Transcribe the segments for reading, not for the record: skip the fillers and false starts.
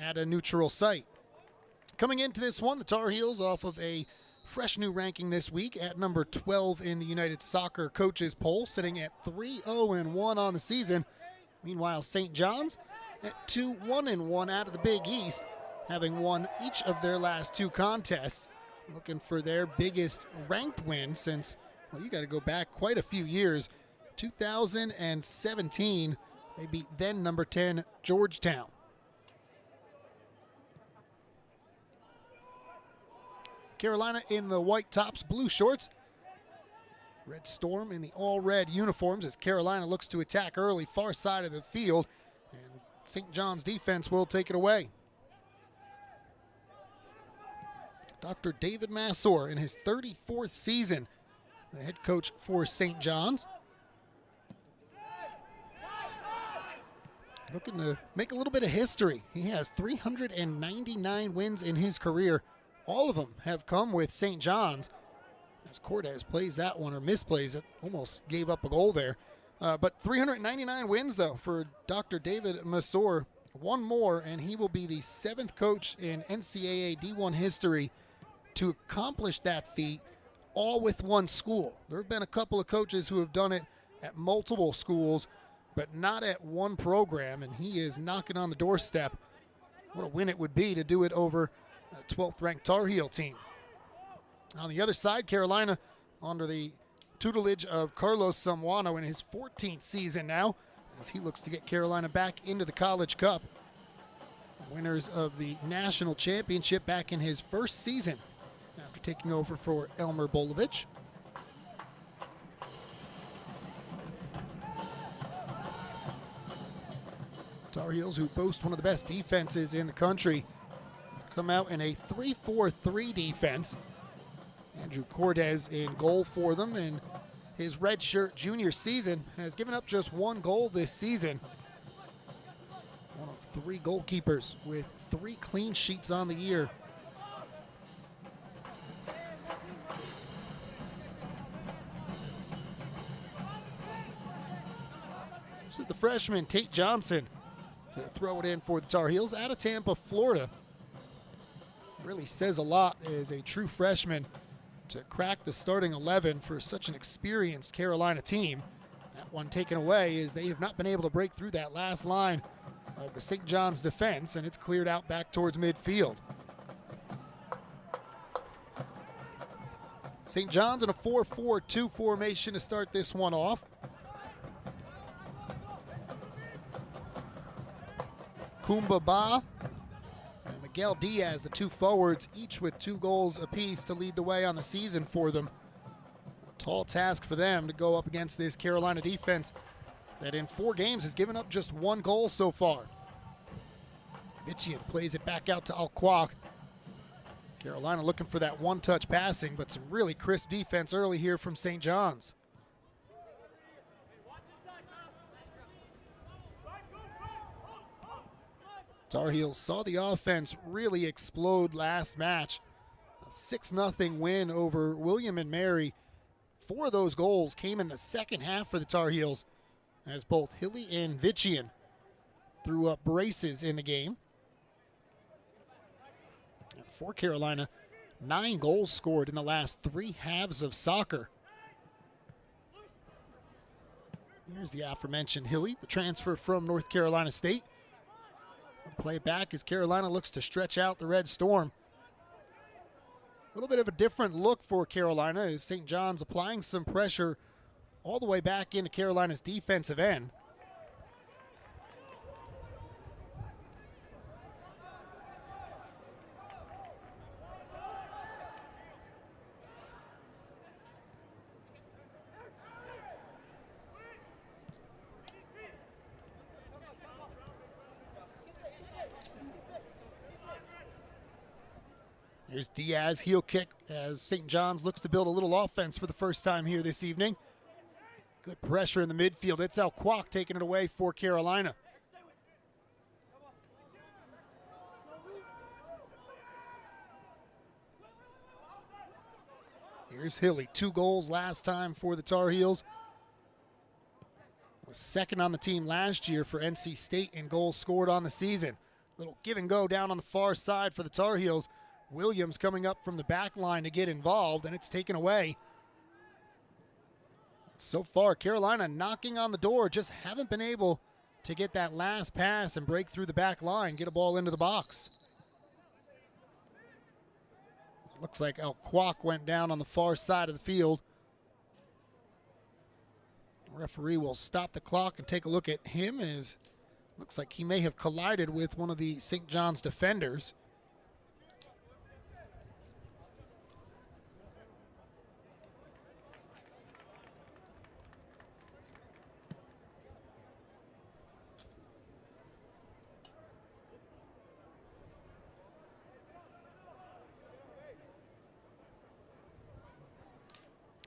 at a neutral site. Coming into this one, the Tar Heels off of a fresh new ranking this week at number 12 in the United Soccer Coaches Poll, sitting at 3-0-1 on the season. Meanwhile, St. John's at 2-1-1 out of the Big East, having won each of their last two contests, looking for their biggest ranked win since, well, you got to go back quite a few years. 2017, they beat then number 10 Georgetown. Carolina in the white tops, blue shorts. Red Storm in the all-red uniforms as Carolina looks to attack early, far side of the field. And St. John's defense will take it away. Dr. David Massor in his 34th season, the head coach for St. John's. Looking to make a little bit of history. He has 399 wins in his career. All of them have come with St. John's. As Cortez plays that one or misplays it, almost gave up a goal there. But 399 wins, though, for Dr. David Massor. One more, and he will be the 7th coach in NCAA D1 history to accomplish that feat, all with one school. There have been a couple of coaches who have done it at multiple schools, but not at one program, and he is knocking on the doorstep. What a win it would be to do it over a 12th-ranked Tar Heel team. On the other side, Carolina under the tutelage of Carlos Samuano in his 14th season now, as he looks to get Carolina back into the College Cup. Winners of the national championship back in his first season after taking over for Elmer Bolovich. Tar Heels, who boast one of the best defenses in the country, come out in a 3-4-3 defense. Andrew Cortez in goal for them, and his redshirt junior season has given up just one goal this season. One of 3 goalkeepers with 3 clean sheets on the year. This is the freshman Tate Johnson to throw it in for the Tar Heels out of Tampa, Florida. Really says a lot as a true freshman to crack the starting 11 for such an experienced Carolina team. That one taken away is they have not been able to break through that last line of the St. John's defense, and it's cleared out back towards midfield. St. John's in a 4-4-2 formation to start this one off. Kumba Ba and Miguel Diaz, the 2 forwards, each with 2 goals apiece to lead the way on the season for them. A tall task for them to go up against this Carolina defense that in 4 games has given up just 1 goal so far. Vichian plays it back out to Alquak. Carolina looking for that one-touch passing, but some really crisp defense early here from St. John's. Tar Heels saw the offense really explode last match. A 6-0 win over William and Mary. 4 of those goals came in the second half for the Tar Heels, as both Hilly and Vichian threw up braces in the game. And for Carolina, 9 goals scored in the last 3 halves of soccer. Here's the aforementioned Hilly, the transfer from North Carolina State. Play back as Carolina looks to stretch out the Red Storm. A little bit of a different look for Carolina as St. John's applying some pressure all the way back into Carolina's defensive end. Here's Diaz, heel kick as St. John's looks to build a little offense for the first time here this evening. Good pressure in the midfield. It's Alquak taking it away for Carolina. Here's Hilly, 2 goals last time for the Tar Heels. Was second on the team last year for NC State in goals scored on the season. Little give and go down on the far side for the Tar Heels. Williams coming up from the back line to get involved, and it's taken away. So far, Carolina knocking on the door, just haven't been able to get that last pass and break through the back line, get a ball into the box. Looks like El Kwok went down on the far side of the field. The referee will stop the clock and take a look at him, as looks like he may have collided with one of the St. John's defenders.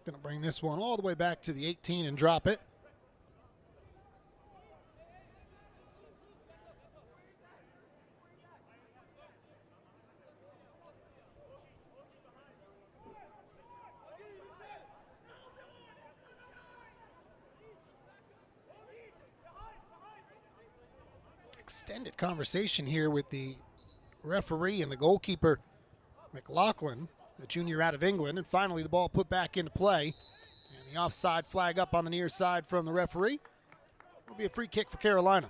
Going to bring this one all the way back to the 18 and drop it. Extended conversation here with the referee and the goalkeeper, McLaughlin, the junior out of England, and finally the ball put back into play. And the offside flag up on the near side from the referee. It'll be a free kick for Carolina.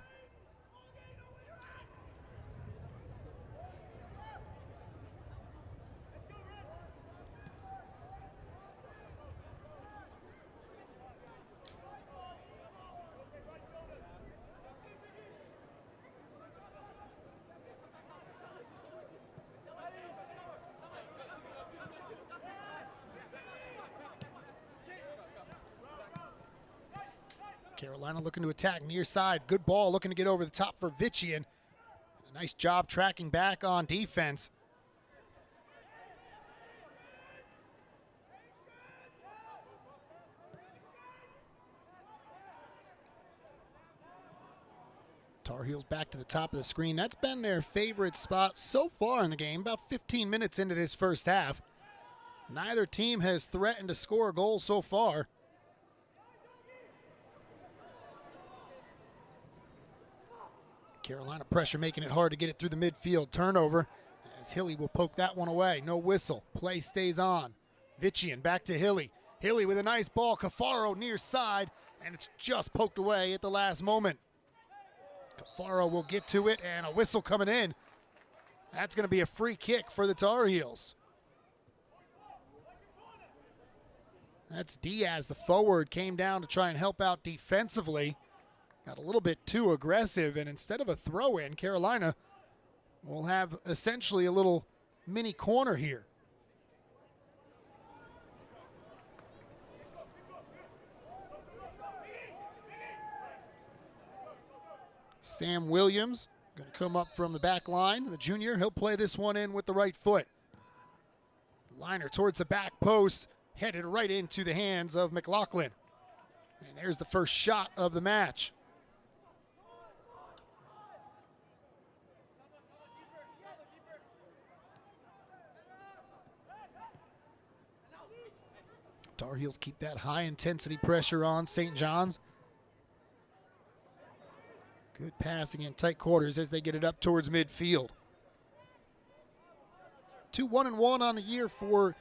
Carolina looking to attack near side. Good ball, looking to get over the top for Vichian. A nice job tracking back on defense. Tar Heels back to the top of the screen. That's been their favorite spot so far in the game, about 15 minutes into this first half. Neither team has threatened to score a goal so far. Carolina pressure making it hard to get it through the midfield. Turnover as Hilly will poke that one away. No whistle. Play stays on. Vichian back to Hilly. Hilly with a nice ball. Cafaro near side, and it's just poked away at the last moment. Cafaro will get to it, and a whistle coming in. That's going to be a free kick for the Tar Heels. That's Diaz, the forward, came down to try and help out defensively. Got a little bit too aggressive, and instead of a throw-in, Carolina will have essentially a little mini corner here. Sam Williams going to come up from the back line. The junior, he'll play this one in with the right foot. Liner towards the back post, headed right into the hands of McLaughlin. And there's the first shot of the match. Tar Heels keep that high-intensity pressure on St. John's. Good passing in tight quarters as they get it up towards midfield. 2-1-1 on the year for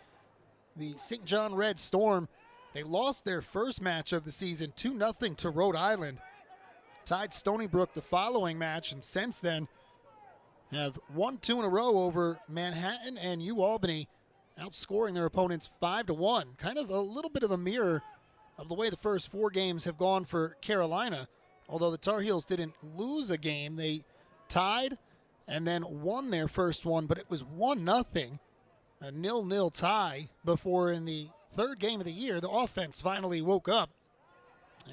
the St. John Red Storm. They lost their first match of the season 2-0 to Rhode Island. Tied Stony Brook the following match, and since then have won 2 in a row over Manhattan and UAlbany, outscoring their opponents 5-1. Kind of a little bit of a mirror of the way the first 4 games have gone for Carolina. Although the Tar Heels didn't lose a game, they tied and then won their first one, but it was 1-0, a 0-0 tie, before in the third game of the year, the offense finally woke up,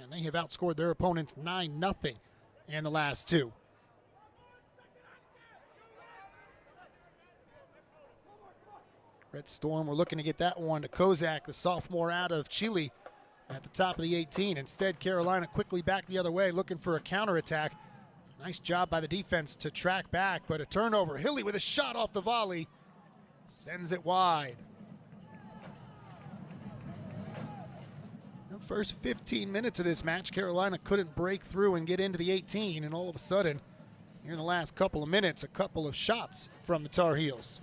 and they have outscored their opponents 9-0 in the last 2. Red Storm, we're looking to get that one to Kozak, the sophomore out of Chile, at the top of the 18. Instead, Carolina quickly back the other way, looking for a counterattack. Nice job by the defense to track back, but a turnover. Hilly with a shot off the volley, sends it wide. The first 15 minutes of this match, Carolina couldn't break through and get into the 18, and all of a sudden, here in the last couple of minutes, a couple of shots from the Tar Heels.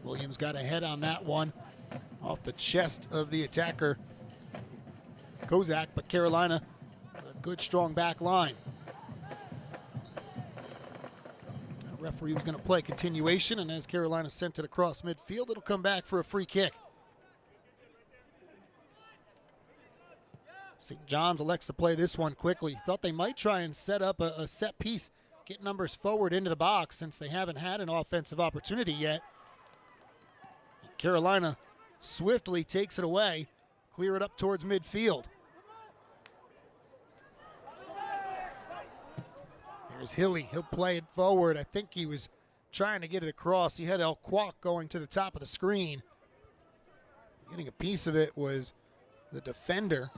Williams got ahead on that one off the chest of the attacker, Kozak, but Carolina, a good strong back line. The referee was going to play continuation, and as Carolina sent it across midfield, it'll come back for a free kick. St. John's elects to play this one quickly. Thought they might try and set up a set piece, get numbers forward into the box since they haven't had an offensive opportunity yet. Carolina swiftly takes it away, clear it up towards midfield. There's Hilly, he'll play it forward. I think he was trying to get it across. He had El Kwok going to the top of the screen. Getting a piece of it was the defender.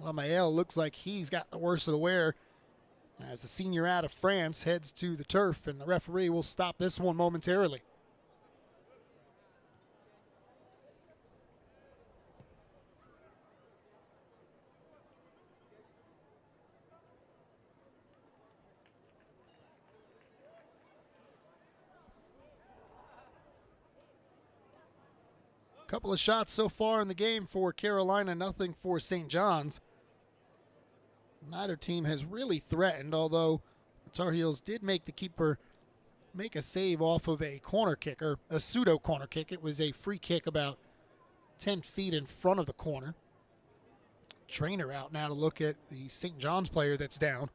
Lamael looks like he's got the worst of the wear as the senior out of France heads to the turf, and the referee will stop this one momentarily. Couple of shots so far in the game for Carolina, nothing for St. John's. Neither team has really threatened, although the Tar Heels did make the keeper make a save off of a corner kick, or a pseudo corner kick. It was a free kick about 10 feet in front of the corner. Trainer out now to look at the St. John's player that's down.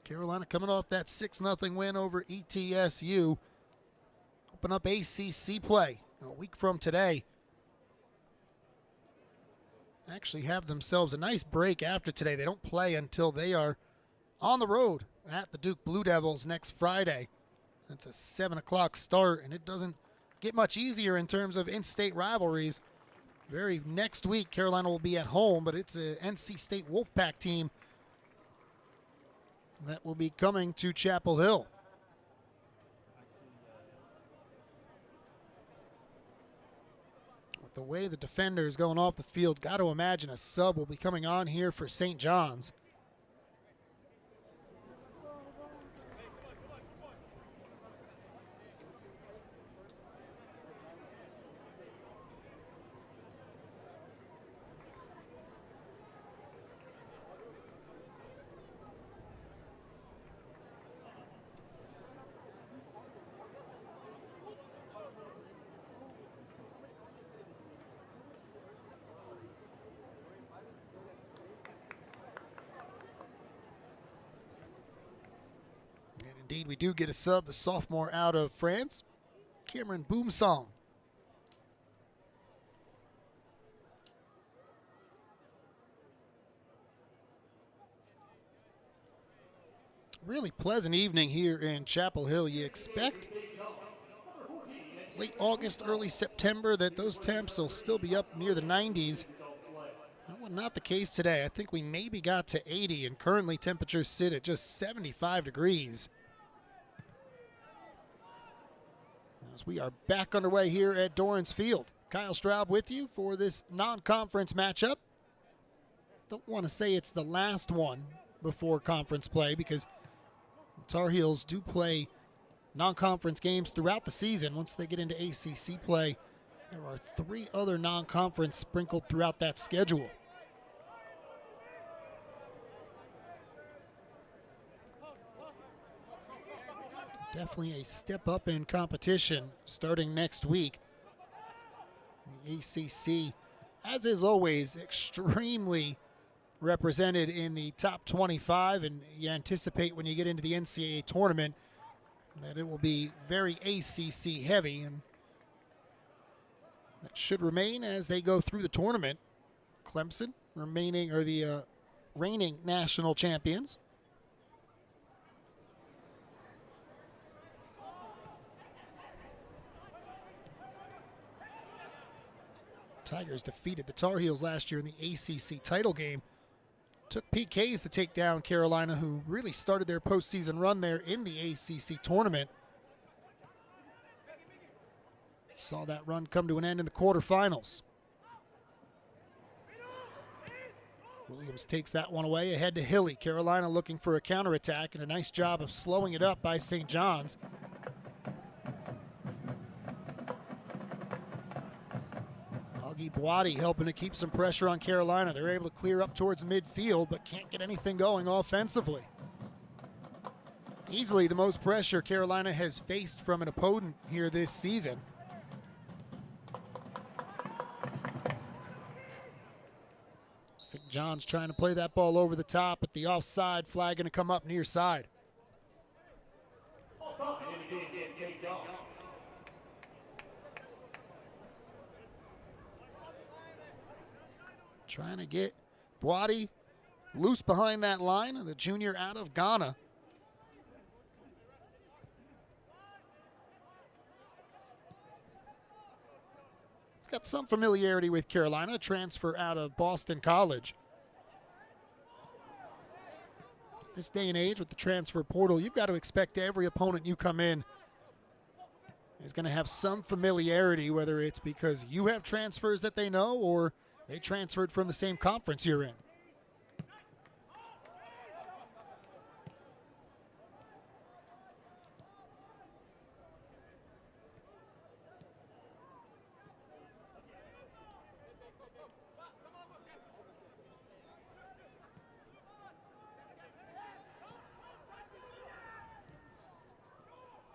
Carolina coming off that 6-0 win over ETSU. Open up ACC play a week from today. Actually have themselves a nice break after today. They don't play until they are on the road at the Duke Blue Devils next Friday. That's a 7 o'clock start, and it doesn't get much easier in terms of in-state rivalries. Very next week, Carolina will be at home, but it's a NC State Wolfpack team that will be coming to Chapel Hill. With the way the defender is going off the field, got to imagine a sub will be coming on here for St. John's. Indeed, we do get a sub, the sophomore out of France, Cameron Boomsong. Really pleasant evening here in Chapel Hill. You expect late August, early September that those temps will still be up near the 90s. That was not the case today. I think we maybe got to 80, and currently temperatures sit at just 75 degrees. As we are back underway here at Dorrance Field. Kyle Straub with you for this non-conference matchup. Don't want to say it's the last one before conference play, because the Tar Heels do play non-conference games throughout the season. Once they get into ACC play, there are 3 other non-conference sprinkled throughout that schedule. Definitely a step up in competition starting next week. The ACC, as is always, extremely represented in the top 25, and you anticipate when you get into the NCAA tournament that it will be very ACC heavy, and that should remain as they go through the tournament. Clemson, the reigning national champions. Tigers defeated the Tar Heels last year in the ACC title game. Took PKs to take down Carolina, who really started their postseason run there in the ACC tournament. Saw that run come to an end in the quarterfinals. Williams takes that one away, ahead to Hilly. Carolina looking for a counterattack, and a nice job of slowing it up by St. John's. Augie Boadi helping to keep some pressure on Carolina. They're able to clear up towards midfield, but can't get anything going offensively. Easily the most pressure Carolina has faced from an opponent here this season. St. John's trying to play that ball over the top, but the offside flag going to come up near side. Trying to get Boadi loose behind that line, the junior out of Ghana. He's got some familiarity with Carolina, transfer out of Boston College. This day and age with the transfer portal, you've got to expect every opponent you come in is going to have some familiarity, whether it's because you have transfers that they know or they transferred from the same conference you're in.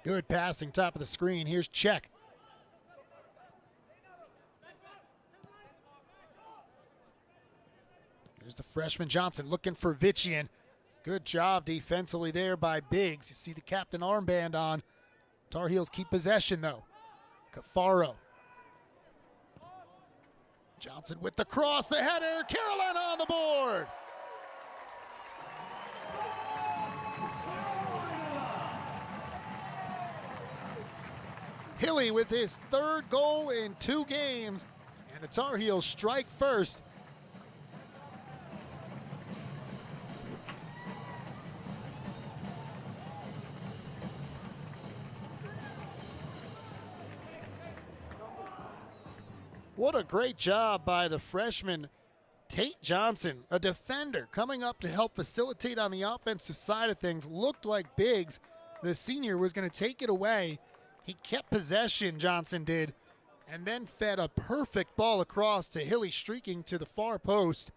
Good passing, top of the screen. Here's Check. Here's the freshman Johnson looking for Vichian. Good job defensively there by Biggs. You see the captain armband on. Tar Heels keep possession though. Cafaro. Johnson with the cross, the header. Carolina on the board. Hilly with his third goal in 2 games, and the Tar Heels strike first. What a great job by the freshman Tate Johnson, a defender coming up to help facilitate on the offensive side of things. Looked like Biggs, the senior, was going to take it away. He kept possession, Johnson did, and then fed a perfect ball across to Hilly, streaking to the far post.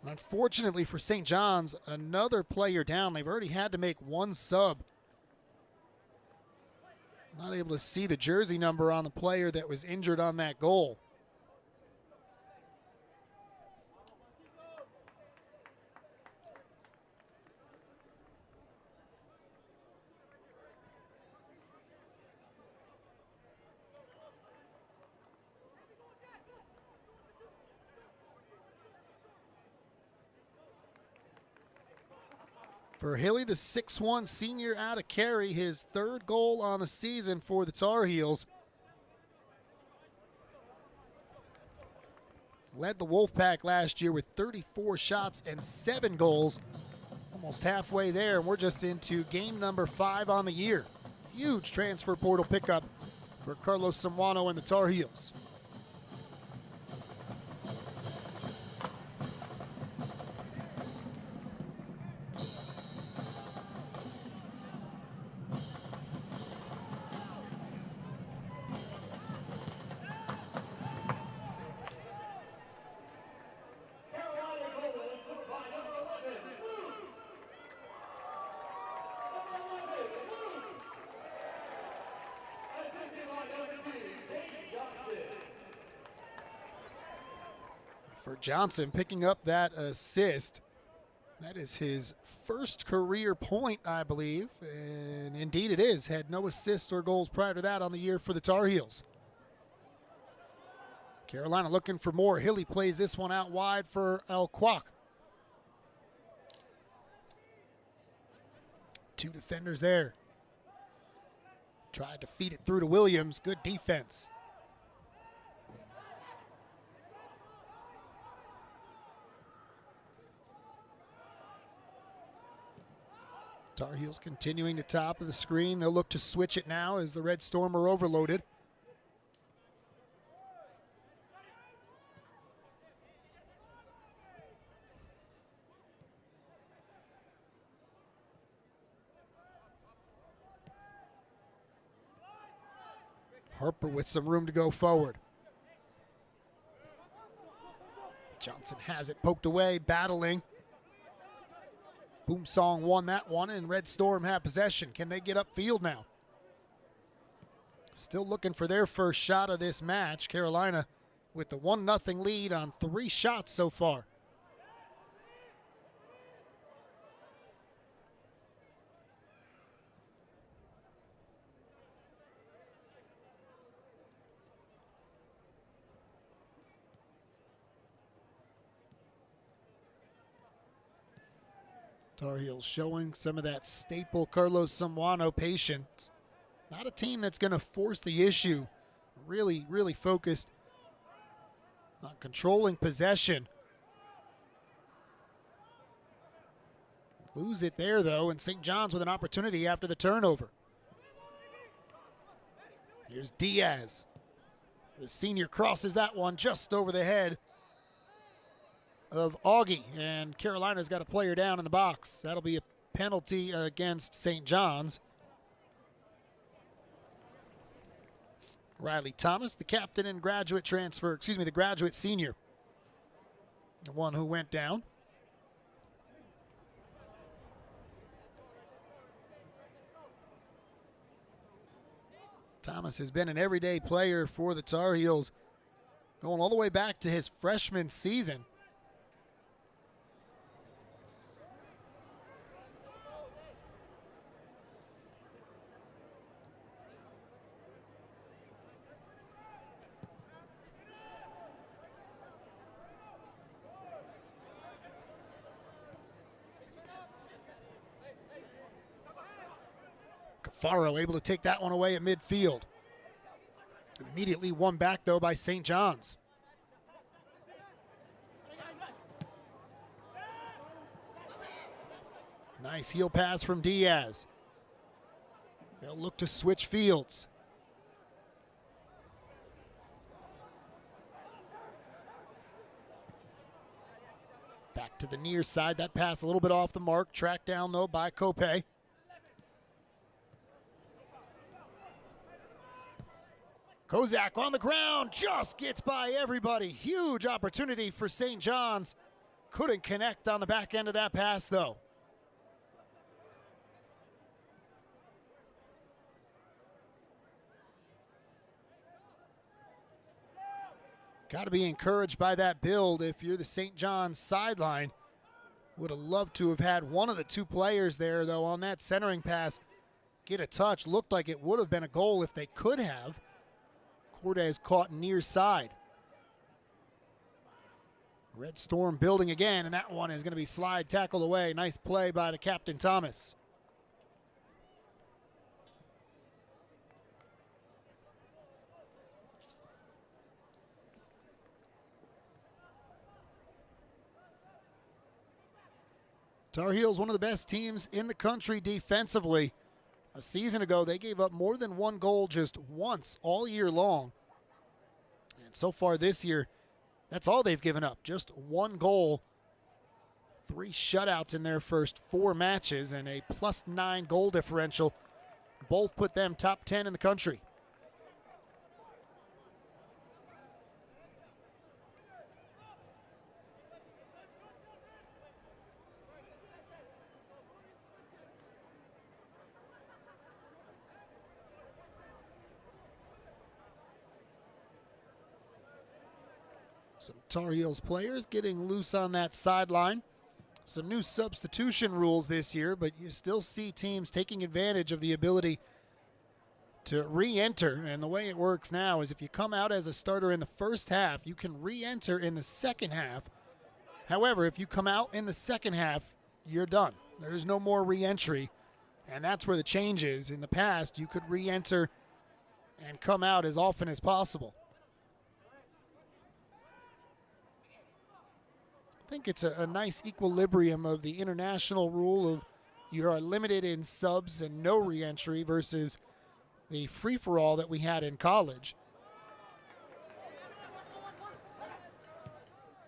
And unfortunately for St. John's, another player down. They've already had to make 1 sub. Not able to see the jersey number on the player that was injured on that goal. For Hilly, the 6'1" senior out of Cary, his 3rd goal on the season for the Tar Heels. Led the Wolfpack last year with 34 shots and 7 goals. Almost halfway there, and we're just into game number 5 on the year. Huge transfer portal pickup for Carlos Samuano and the Tar Heels. For Johnson, picking up that assist. That is his first career point, I believe, and indeed it is. Had no assists or goals prior to that on the year for the Tar Heels. Carolina looking for more. Hilly plays this one out wide for El Kwak. Two defenders there. Tried to feed it through to Williams. Good defense. Tar Heels continuing to top of the screen. They'll look to switch it now as the Red Storm are overloaded. Harper with some room to go forward. Johnson has it poked away, battling. Boomsong won that one, and Red Storm have possession. Can they get upfield now? Still looking for their first shot of this match. Carolina with the 1-0 lead on 3 shots so far. Tar Heels showing some of that staple Carlos Zambrano patience. Not a team that's going to force the issue. Really, really focused on controlling possession. Lose it there, though, and St. John's with an opportunity after the turnover. Here's Diaz. The senior crosses that one just over the head of Augie, and Carolina's got a player down in the box. That'll be a penalty against St. John's. Riley Thomas, the captain and graduate transfer, the graduate senior, the one who went down. Thomas has been an everyday player for the Tar Heels, going all the way back to his freshman season. Faro able to take that one away at midfield. Immediately won back, though, by St. John's. Nice heel pass from Diaz. They'll look to switch fields. Back to the near side. That pass a little bit off the mark. Tracked down, though, by Cope. Kozak on the ground, just gets by everybody. Huge opportunity for St. John's. Couldn't connect on the back end of that pass, though. Got to be encouraged by that build if you're the St. John's sideline. Would have loved to have had one of the two players there, though, on that centering pass. Get a touch. Looked like it would have been a goal if they could have. Cortez caught near side. Red Storm building again, and that one is going to be slide tackled away. Nice play by the captain, Thomas. Tar Heels, one of the best teams in the country defensively. A season ago, they gave up more than one goal just once all year long. And so far this year, that's all they've given up. Just one goal. 3 shutouts in their first 4 matches and a +9 goal differential. Both put them top 10 in the country. Some Tar Heels players getting loose on that sideline. Some new substitution rules this year, but you still see teams taking advantage of the ability to re-enter. And the way it works now is if you come out as a starter in the first half, you can re-enter in the second half. However, if you come out in the second half, you're done. There's no more re-entry, and that's where the change is. In the past, you could re-enter and come out as often as possible. I think it's a nice equilibrium of the international rule of you are limited in subs and no re-entry versus the free-for-all that we had in college.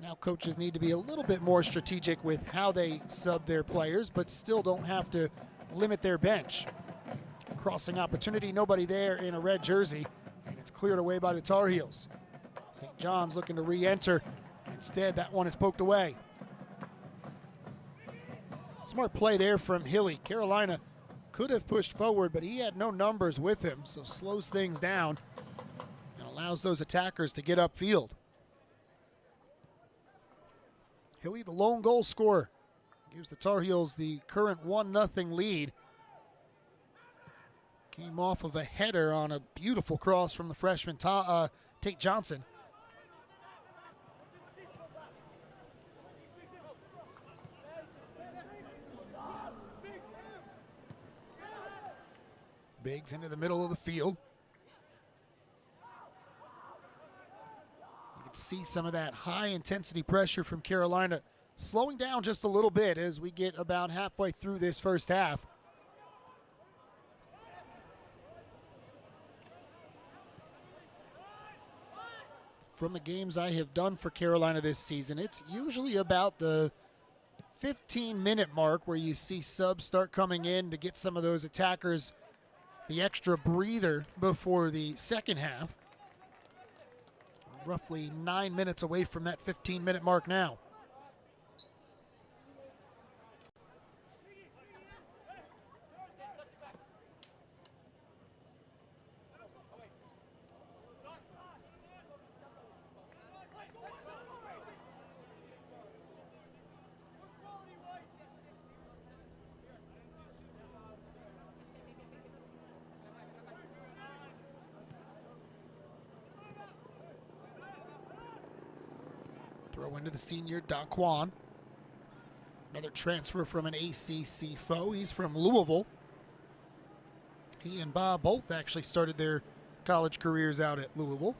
Now coaches need to be a little bit more strategic with how they sub their players, but still don't have to limit their bench. Crossing opportunity, nobody there in a red jersey, and it's cleared away by the Tar Heels. St. John's looking to re-enter. Instead, that one is poked away. Smart play there from Hilly. Carolina could have pushed forward, but he had no numbers with him, so slows things down and allows those attackers to get upfield. Hilly, the lone goal scorer, gives the Tar Heels the current 1-0 lead. Came off of a header on a beautiful cross from the freshman Tate Johnson. Biggs into the middle of the field. You can see some of that high intensity pressure from Carolina slowing down just a little bit as we get about halfway through this first half. From the games I have done for Carolina this season, it's usually about the 15-minute mark where you see subs start coming in to get some of those attackers the extra breather before the second half. Roughly 9 minutes away from that 15-minute mark now. Throw into the senior, Daquan. Another transfer from an ACC foe. He's from Louisville. He and Bob both actually started their college careers out at Louisville.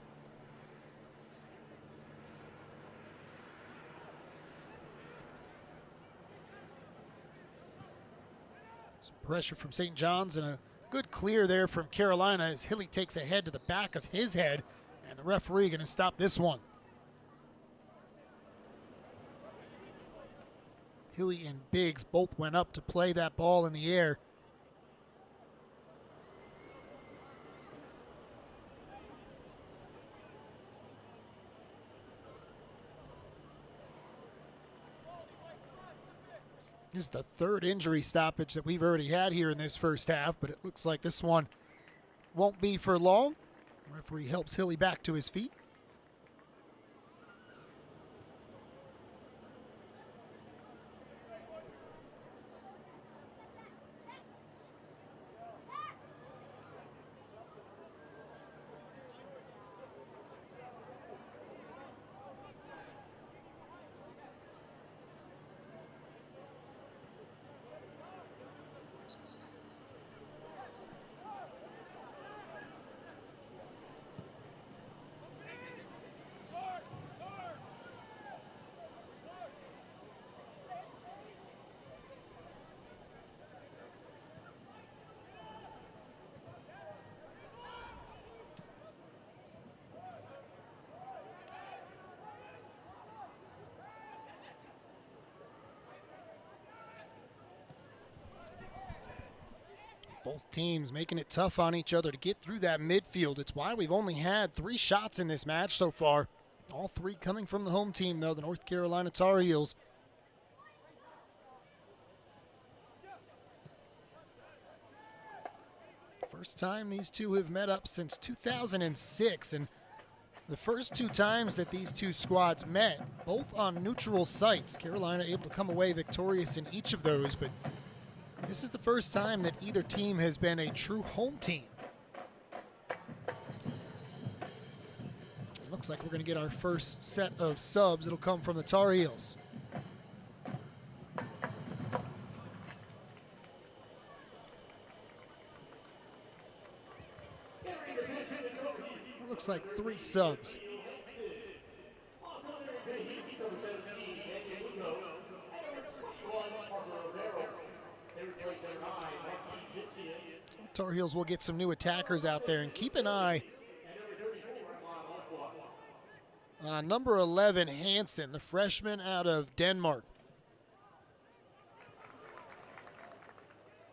Some pressure from St. John's and a good clear there from Carolina as Hilly takes a head to the back of his head, and the referee going to stop this one. Hilly and Biggs both went up to play that ball in the air. This is the third injury stoppage that we've already had here in this first half, but it looks like this one won't be for long. The referee helps Hilly back to his feet. Both teams making it tough on each other to get through that midfield. It's why we've only had 3 shots in this match so far. All 3 coming from the home team, though, the North Carolina Tar Heels. First time these two have met up since 2006, and the first 2 times that these two squads met, both on neutral sites. Carolina able to come away victorious in each of those, but this is the first time that either team has been a true home team. Looks like we're going to get our first set of subs. It'll come from the Tar Heels. Looks like 3 subs. Tar Heels will get some new attackers out there, and keep an eye on number 11, Hansen, the freshman out of Denmark.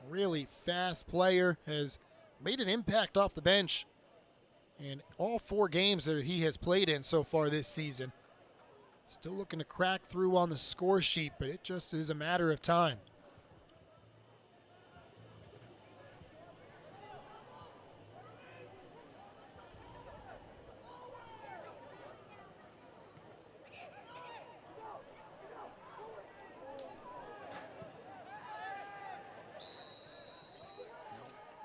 Really fast player, has made an impact off the bench in all 4 games that he has played in so far this season. Still looking to crack through on the score sheet, but it just is a matter of time.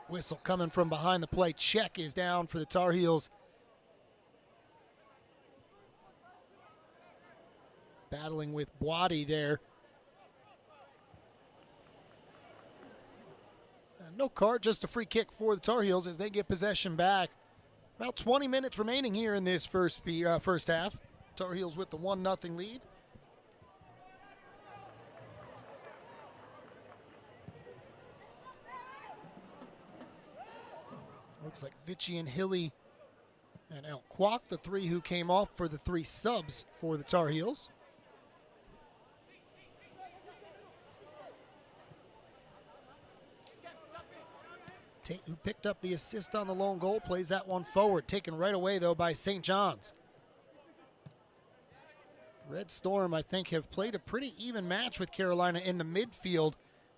Whistle coming from behind the plate. Check is down for the Tar Heels. Battling with Boadi there. No card, just a free kick for the Tar Heels as they get possession back. About 20 minutes remaining here in this first half. Tar Heels with the 1-0 lead. Looks like Vici and Hilly and El Kwok, the 3 who came off for the 3 subs for the Tar Heels. Tate, who picked up the assist on the lone goal, plays that one forward. Taken right away, though, by St. John's. Red Storm, I think, have played a pretty even match with Carolina in the midfield.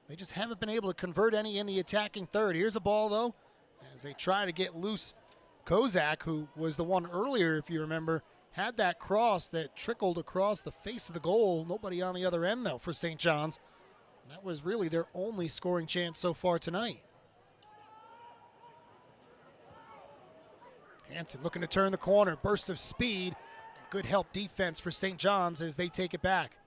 They just haven't been able to convert any in the attacking third. Here's a ball, though, as they try to get loose. Kozak, who was the one earlier, if you remember, had that cross that trickled across the face of the goal. Nobody on the other end, though, for St. John's. And that was really their only scoring chance so far tonight. Hansen looking to turn the corner. Burst of speed. Good help defense for St. John's as they take it back.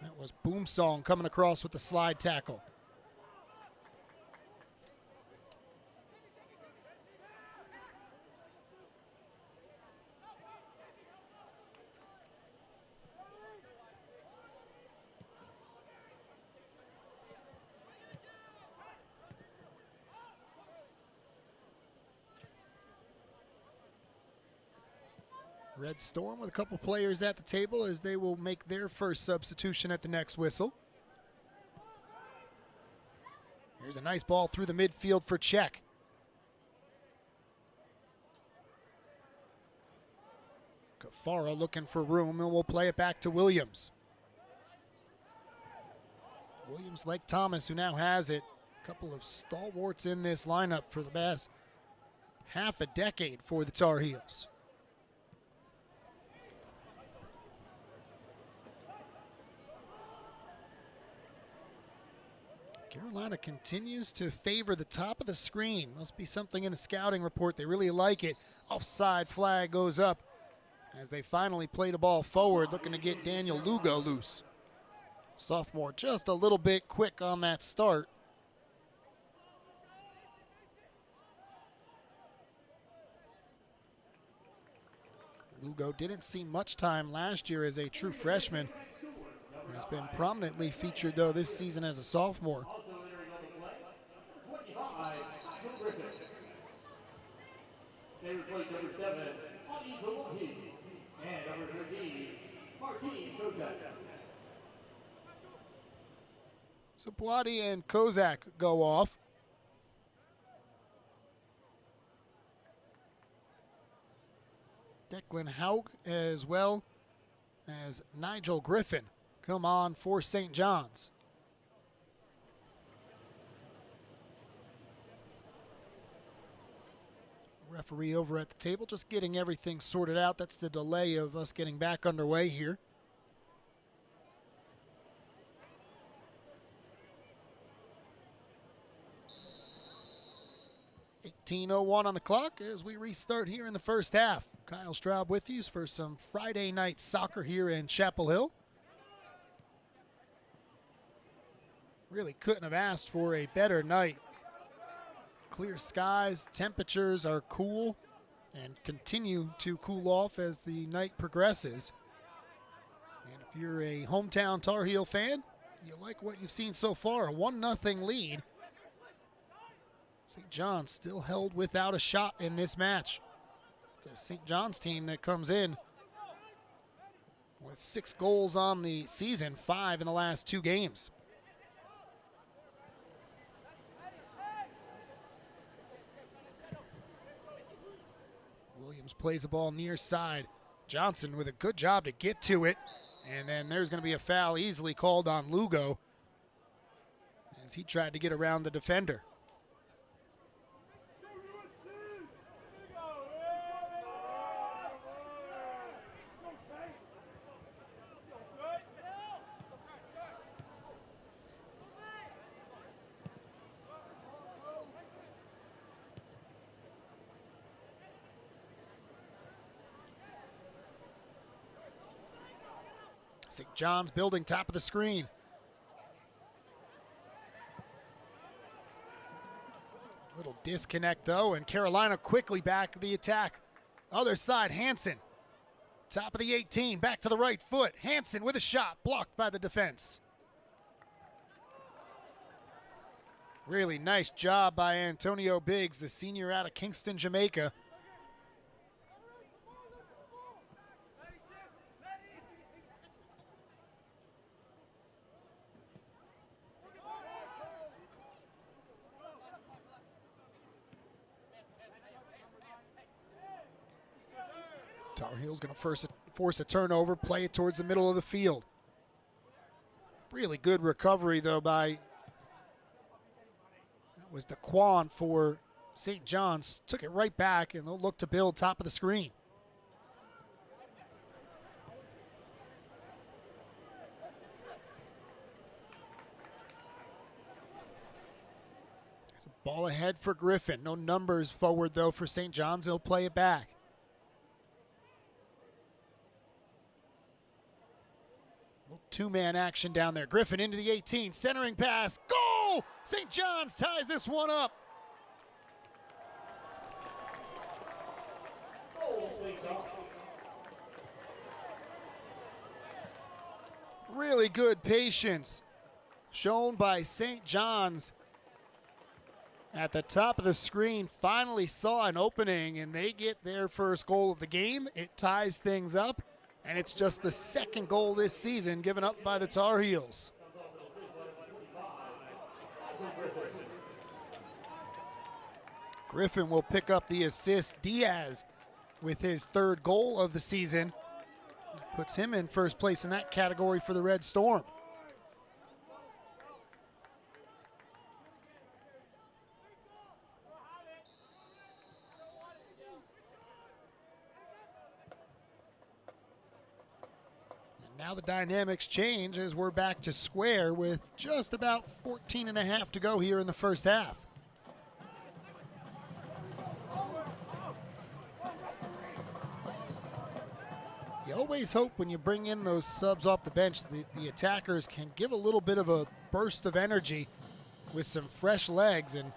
That was Boomsong coming across with the slide tackle. Red Storm with a couple players at the table as they will make their first substitution at the next whistle. Here's a nice ball through the midfield for Czech. Kafara looking for room, and we'll play it back to Williams. Williams, like Thomas, who now has it. A couple of stalwarts in this lineup for the past half a decade for the Tar Heels. Carolina continues to favor the top of the screen. Must be something in the scouting report. They really like it. Offside flag goes up as they finally play the ball forward, looking to get Daniel Lugo loose. Sophomore just a little bit quick on that start. Lugo didn't see much time last year as a true freshman. Has been prominently featured, though, this season as a sophomore. They replace number 7, Adi Bowahi, and number 13, Martin Kozak. So Boadi and Kozak go off. Declan Haug as well as Nigel Griffin come on for St. John's. Referee over at the table just getting everything sorted out. That's the delay of us getting back underway here. 16:01 on the clock as we restart here in the first half. Kyle Straub with you for some Friday night soccer here in Chapel Hill. Really couldn't have asked for a better night. Clear skies, temperatures are cool and continue to cool off as the night progresses. And if you're a hometown Tar Heel fan, you like what you've seen so far, a 1-0 lead. St. John's still held without a shot in this match. It's a St. John's team that comes in with 6 goals on the season, 5 in the last 2 games. Williams plays the ball near side. Johnson with a good job to get to it. And then there's going to be a foul easily called on Lugo as he tried to get around the defender. St. John's building top of the screen. Little disconnect though, and Carolina quickly back the attack. Other side, Hansen. Top of the 18, back to the right foot. Hansen with a shot, blocked by the defense. Really nice job by Antonio Biggs, the senior out of Kingston, Jamaica. Tar Heels going to force a turnover, play it towards the middle of the field. Really good recovery, though, that was DeQuan for St. John's. Took it right back, and they'll look to build top of the screen. There's a ball ahead for Griffin. No numbers forward, though, for St. John's. He'll play it back. Two-man action down there. Griffin into the 18, centering pass, goal! St. John's ties this one up. Really good patience shown by St. John's. At the top of the screen, finally saw an opening, and they get their first goal of the game. It ties things up. And it's just the second goal this season given up by the Tar Heels. Griffin will pick up the assist. Diaz with his 3rd goal of the season. That puts him in first place in that category for the Red Storm. Now the dynamics change as we're back to square with just about 14 and a half to go here in the first half. You always hope when you bring in those subs off the bench, the attackers can give a little bit of a burst of energy with some fresh legs, and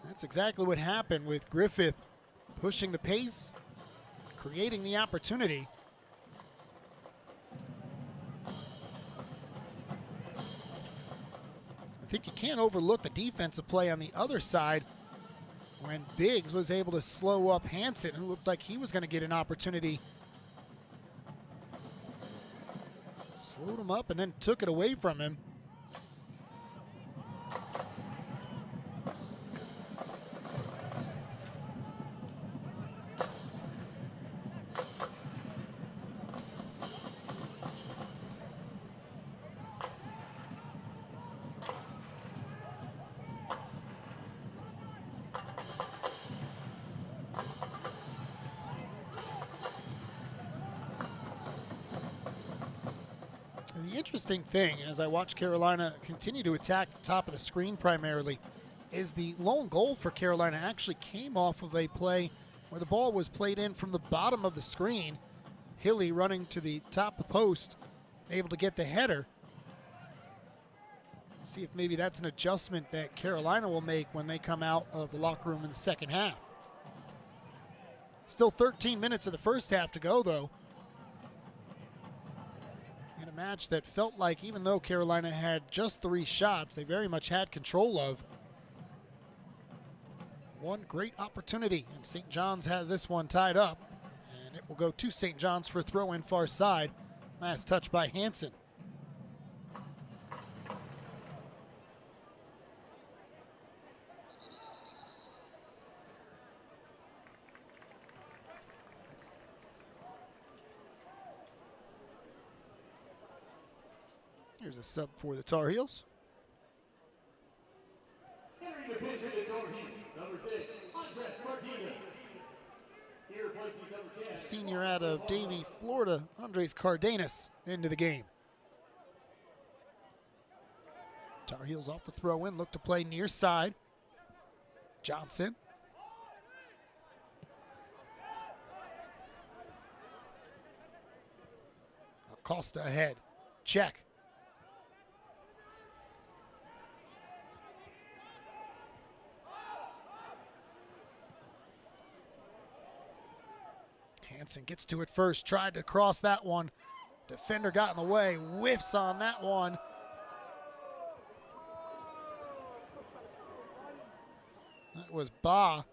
that's exactly what happened with Griffith pushing the pace, creating the opportunity. I think you can't overlook the defensive play on the other side when Biggs was able to slow up Hansen, who looked like he was going to get an opportunity. Slowed him up and then took it away from him. The interesting thing as I watch Carolina continue to attack the top of the screen primarily is the lone goal for Carolina actually came off of a play where the ball was played in from the bottom of the screen. Hilly running to the top of the post, able to get the header. See if maybe that's an adjustment that Carolina will make when they come out of the locker room in the second half. Still 13 minutes of the first half to go, though. In a match that felt like, even though Carolina had just 3 shots, they very much had control of. One great opportunity, and St. John's has this one tied up. And it will go to St. John's for a throw-in far side. Last touch by Hansen. Here's a sub for the Tar Heels. Entering the pitch for the Tar Heels, number 6, Andres Martinez. He replaces number 10. Senior out of Davie, Florida, Andres Cardenas into the game. Tar Heels off the throw-in, look to play near side. Johnson. Acosta ahead. Check. Hansen gets to it first, tried to cross that one. Defender got in the way, whiffs on that one. That was Ba.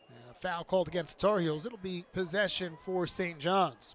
And a foul called against Tar Heels. It'll be possession for St. John's.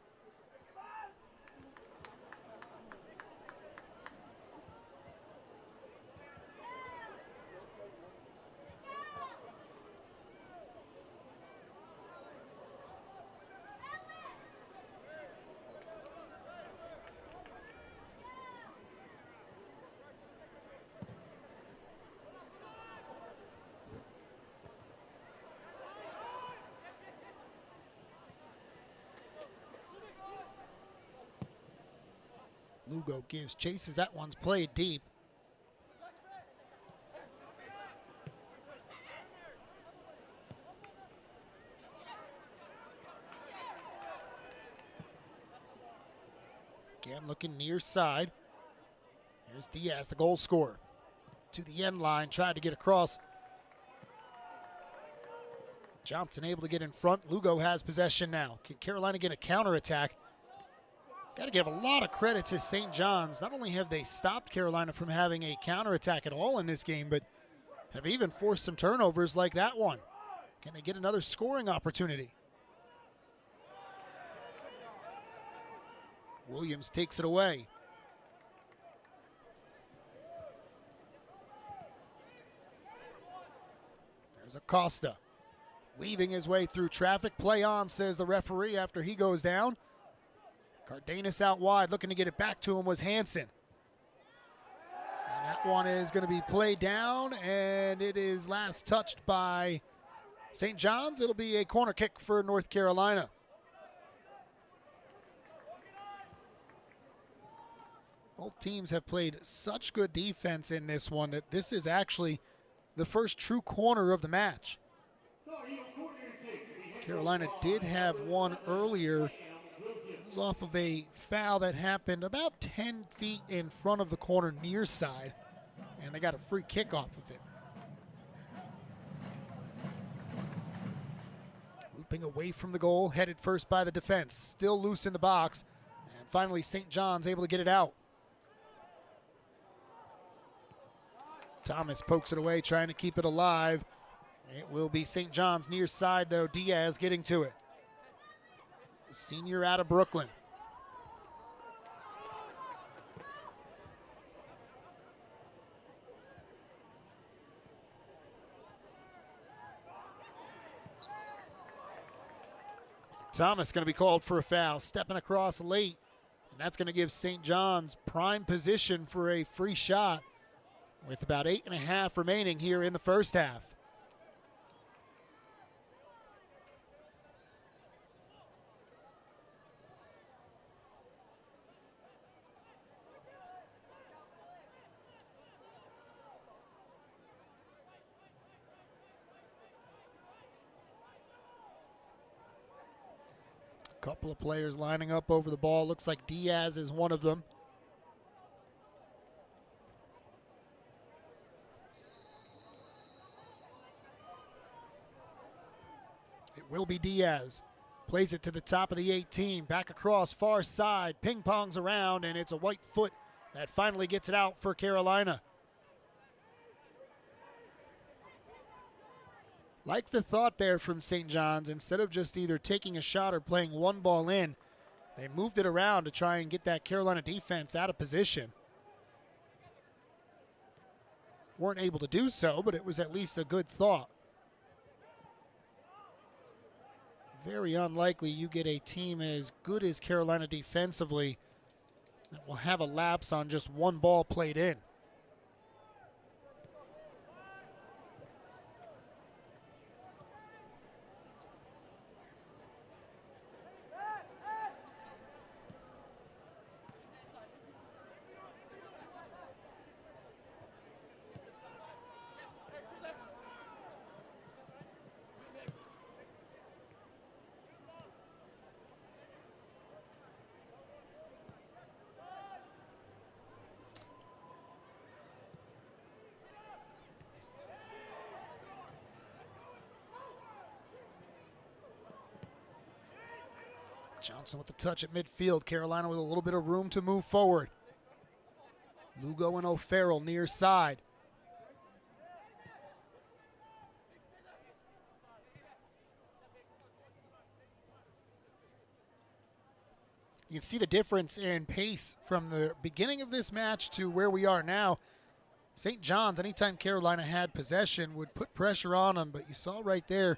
Lugo gives chases. That one's played deep. Again, looking near side. Here's Diaz, the goal scorer. To the end line, tried to get across. Johnson able to get in front. Lugo has possession now. Can Carolina get a counterattack? Got to give a lot of credit to St. John's. Not only have they stopped Carolina from having a counterattack at all in this game, but have even forced some turnovers like that one. Can they get another scoring opportunity? Williams takes it away. There's Acosta. Weaving his way through traffic. Play on, says the referee after he goes down. Cardenas out wide, looking to get it back to him was Hansen. And that one is going to be played down, and it is last touched by St. John's. It'll be a corner kick for North Carolina. Both teams have played such good defense in this one that this is actually the first true corner of the match. Carolina did have one earlier. It was off of a foul that happened about 10 feet in front of the corner near side, and they got a free kick off of it. Looping away from the goal, headed first by the defense, still loose in the box, and finally St. John's able to get it out. Thomas pokes it away, trying to keep it alive. It will be St. John's near side, though. Diaz getting to it. The senior out of Brooklyn. Thomas going to be called for a foul, stepping across late. And that's going to give St. John's prime position for a free shot with about 8.5 remaining here in the first half. Couple of players lining up over the ball. Looks like Diaz is one of them. It will be Diaz. Plays it to the top of the 18. Back across, far side. Ping pongs around, and it's a white foot that finally gets it out for Carolina. Like the thought there from St. John's, instead of just either taking a shot or playing one ball in, they moved it around to try and get that Carolina defense out of position. Weren't able to do so, but it was at least a good thought. Very unlikely you get a team as good as Carolina defensively that will have a lapse on just one ball played in. Johnson with the touch at midfield. Carolina with a little bit of room to move forward. Lugo and O'Farrell near side. You can see the difference in pace from the beginning of this match to where we are now. St. John's, anytime Carolina had possession, would put pressure on them, but you saw right there,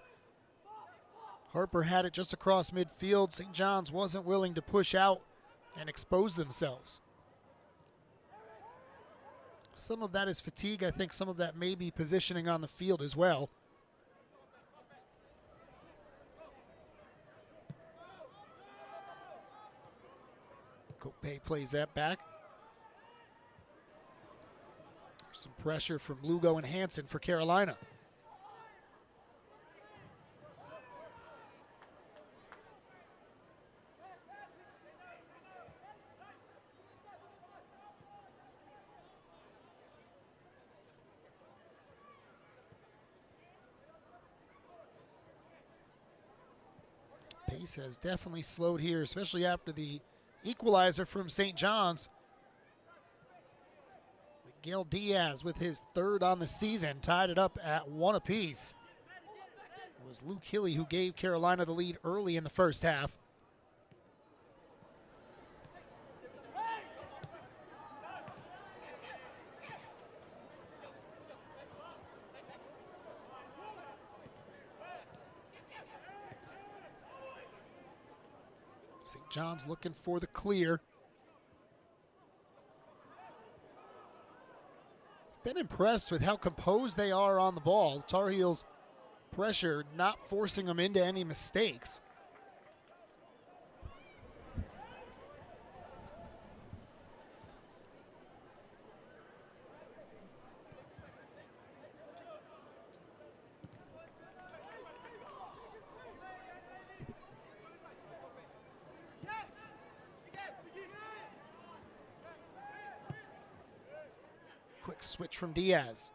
Harper had it just across midfield. St. John's wasn't willing to push out and expose themselves. Some of that is fatigue. I think some of that may be positioning on the field as well. Cope plays that back. There's some pressure from Lugo and Hansen for Carolina. Pace has definitely slowed here, especially after the equalizer from St. John's. Miguel Diaz with his third on the season tied it up at 1 apiece. It was Luke Hilly who gave Carolina the lead early in the first half. St. John's looking for the clear. Been impressed with how composed they are on the ball. Tar Heels pressure not forcing them into any mistakes. Quick switch from Diaz.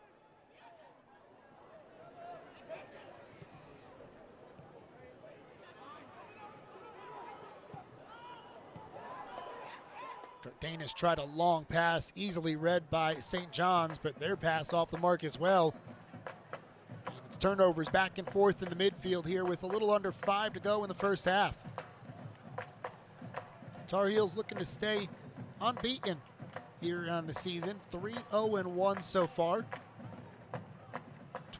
Cardenas tried a long pass, easily read by St. John's, but their pass off the mark as well. And it's turnovers back and forth in the midfield here with a little under 5 to go in the first half. Tar Heels looking to stay unbeaten here on the season. 3-0-1 so far.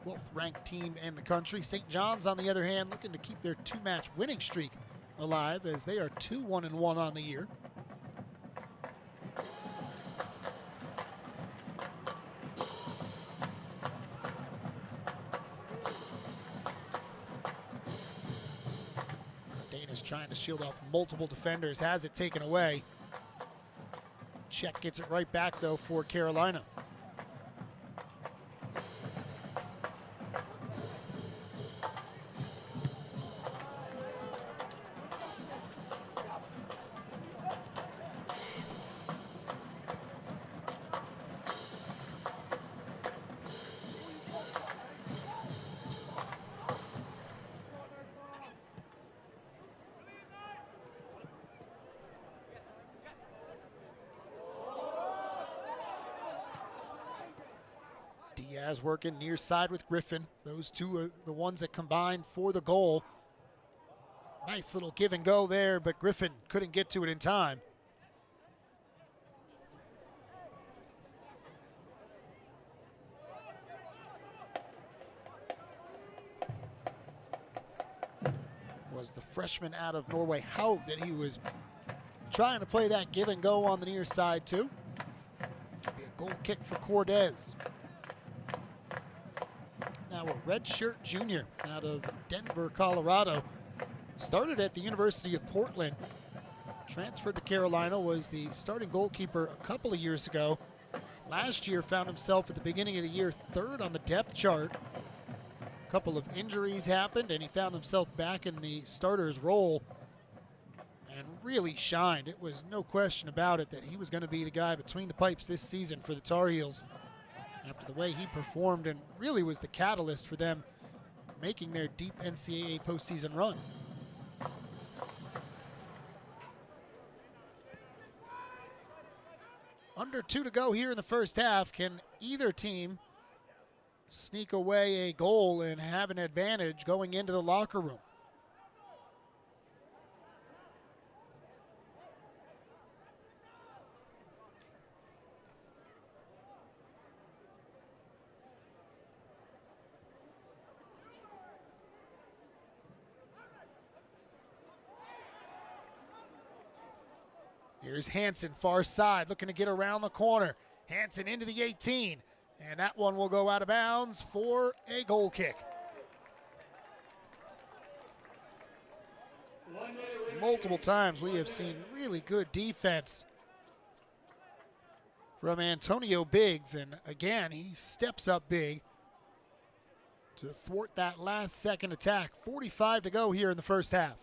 12th ranked team in the country. St. John's, on the other hand, looking to keep their 2-match winning streak alive as they are 2-1-1 on the year. Dana's trying to shield off multiple defenders, has it taken away. Check gets it right back, though, for Carolina. Diaz working near side with Griffin. Those two are the ones that combined for the goal. Nice little give and go there, but Griffin couldn't get to it in time. Was the freshman out of Norway, Haug, that he was trying to play that give and go on the near side too. Be a goal kick for Cordes. Now a redshirt junior out of Denver, Colorado. Started at the University of Portland. Transferred to Carolina, was the starting goalkeeper a couple of years ago. Last year found himself at the beginning of the year third on the depth chart. A couple of injuries happened and he found himself back in the starter's role and really shined. It was no question about it that he was going to be the guy between the pipes this season for the Tar Heels after the way he performed, and really was the catalyst for them making their deep NCAA postseason run. Under 2 to go here in the first half. Can either team sneak away a goal and have an advantage going into the locker room? Here's Hansen, far side, looking to get around the corner. Hansen into the 18, and that one will go out of bounds for a goal kick. Multiple times we have seen really good defense from Antonio Biggs, and again, he steps up big to thwart that last second attack. 45 to go here in the first half.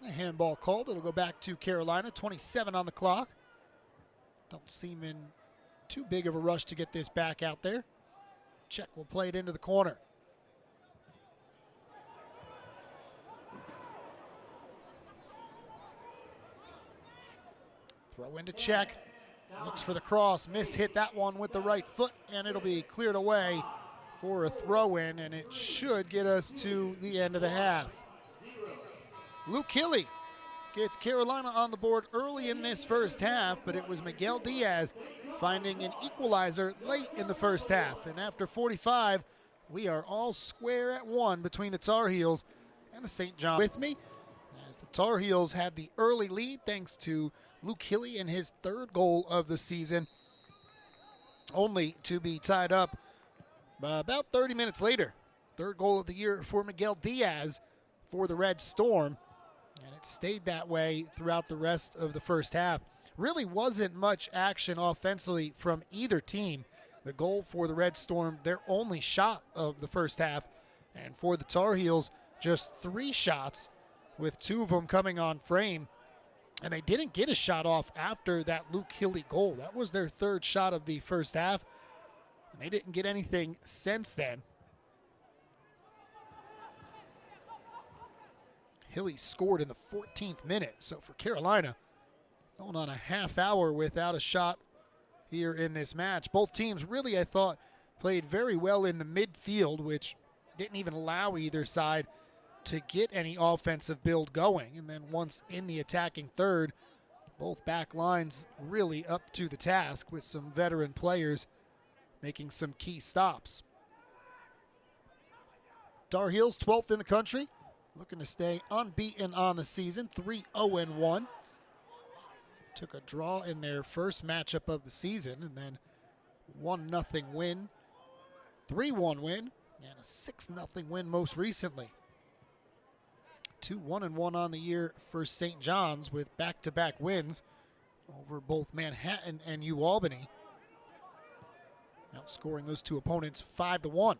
A handball called. It'll go back to Carolina. 27 on the clock. Don't seem in too big of a rush to get this back out there. Czech will play it into the corner. Throw into Czech. Looks for the cross. Miss-hit that one with the right foot, and it'll be cleared away for a throw-in, and it should get us to the end of the half. Luke Hilly gets Carolina on the board early in this first half, but it was Miguel Diaz finding an equalizer late in the first half. And after 45, we are all square at one between the Tar Heels and the St. John. With me, as the Tar Heels had the early lead thanks to Luke Hilly and his third goal of the season, only to be tied up about 30 minutes later. Third goal of the year for Miguel Diaz for the Red Storm. And it stayed that way throughout the rest of the first half. Really wasn't much action offensively from either team. The goal for the Red Storm, their only shot of the first half. And for the Tar Heels, just 3 shots, with 2 of them coming on frame. And they didn't get a shot off after that Luke Hilly goal. That was their 3rd shot of the first half. And they didn't get anything since then. Hilly scored in the 14th minute. So for Carolina, going on a half hour without a shot here in this match. Both teams really, I thought, played very well in the midfield, which didn't even allow either side to get any offensive build going. And then once in the attacking third, both back lines really up to the task with some veteran players making some key stops. Tar Heels 12th in the country, looking to stay unbeaten on the season, 3-0-1. Took a draw in their first matchup of the season, and then 1-0 win, 3-1 win, and a 6-0 win most recently. 2-1-1 on the year for St. John's with back-to-back wins over both Manhattan and UAlbany, outscoring those 2 opponents 5-1.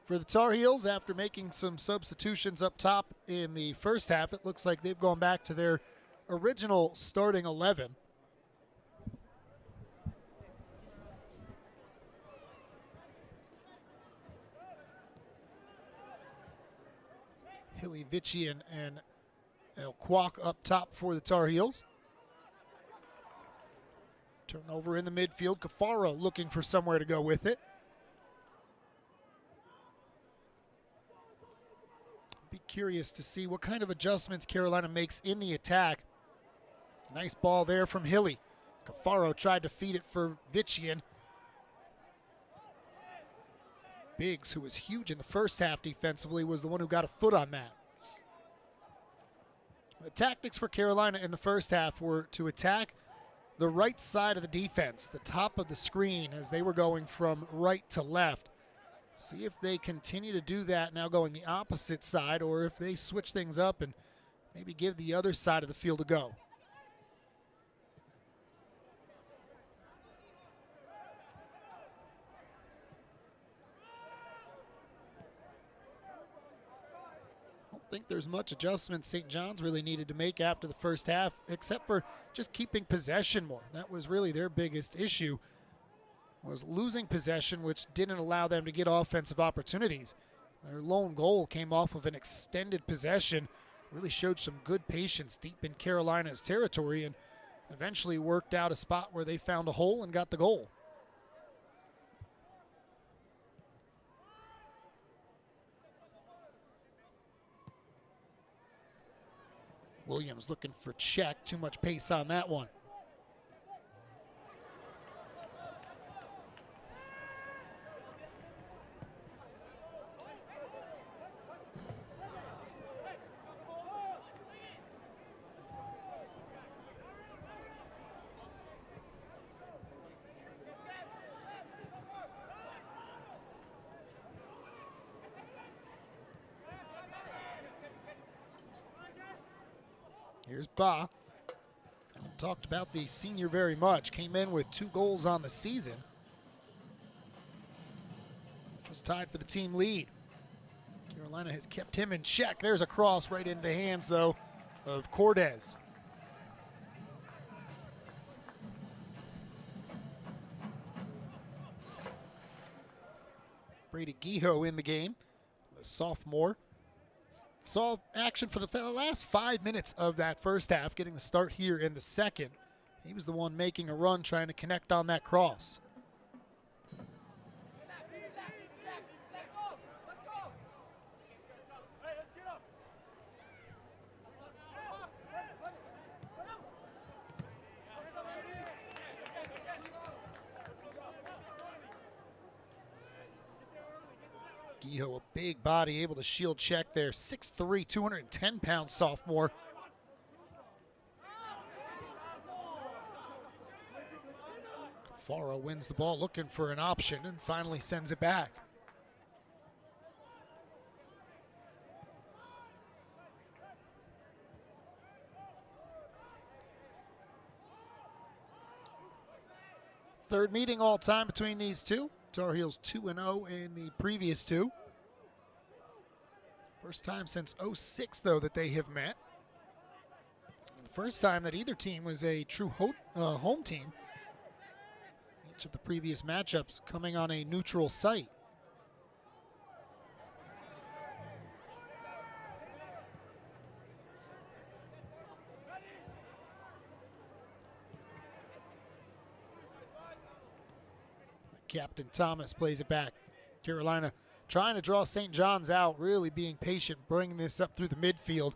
For the Tar Heels, after making some substitutions up top in the first half, it looks like they've gone back to their original starting 11. Hilly, Vichy, and El Kwok up top for the Tar Heels. Turnover in the midfield. Cafaro looking for somewhere to go with it. Be curious to see what kind of adjustments Carolina makes in the attack. Nice ball there from Hilly. Cafaro tried to feed it for Vichian. Biggs, who was huge in the first half defensively, was the one who got a foot on that. The tactics for Carolina in the first half were to attack the right side of the defense, the top of the screen, as they were going from right to left. See if they continue to do that now going the opposite side, or if they switch things up and maybe give the other side of the field a go. I think there's much adjustment St. John's really needed to make after the first half, except for just keeping possession more. That was really their biggest issue, was losing possession, which didn't allow them to get offensive opportunities. Their lone goal came off of an extended possession, really showed some good patience deep in Carolina's territory, and eventually worked out a spot where they found a hole and got the goal. Williams looking for check. Too much pace on that one. Here's Ba. Haven't talked about the senior very much. Came in with 2 goals on the season, which was tied for the team lead. Carolina has kept him in check. There's a cross right into the hands, though, of Cordes. Brady Guijo in the game, the sophomore. Saw action for the last 5 minutes of that first half, getting the start here in the second. He was the one making a run, trying to connect on that cross. Guijo, a big body, able to shield check there. 6'3", 210-pound sophomore. Faro wins the ball, looking for an option, and finally sends it back. Third meeting all time between these two. Tar Heels 2-0 in the previous 2. First time since '06, though, that they have met. And the first time that either team was a true home team. Each of the previous matchups coming on a neutral site. Captain Thomas plays it back. Carolina trying to draw St. John's out, really being patient, bringing this up through the midfield.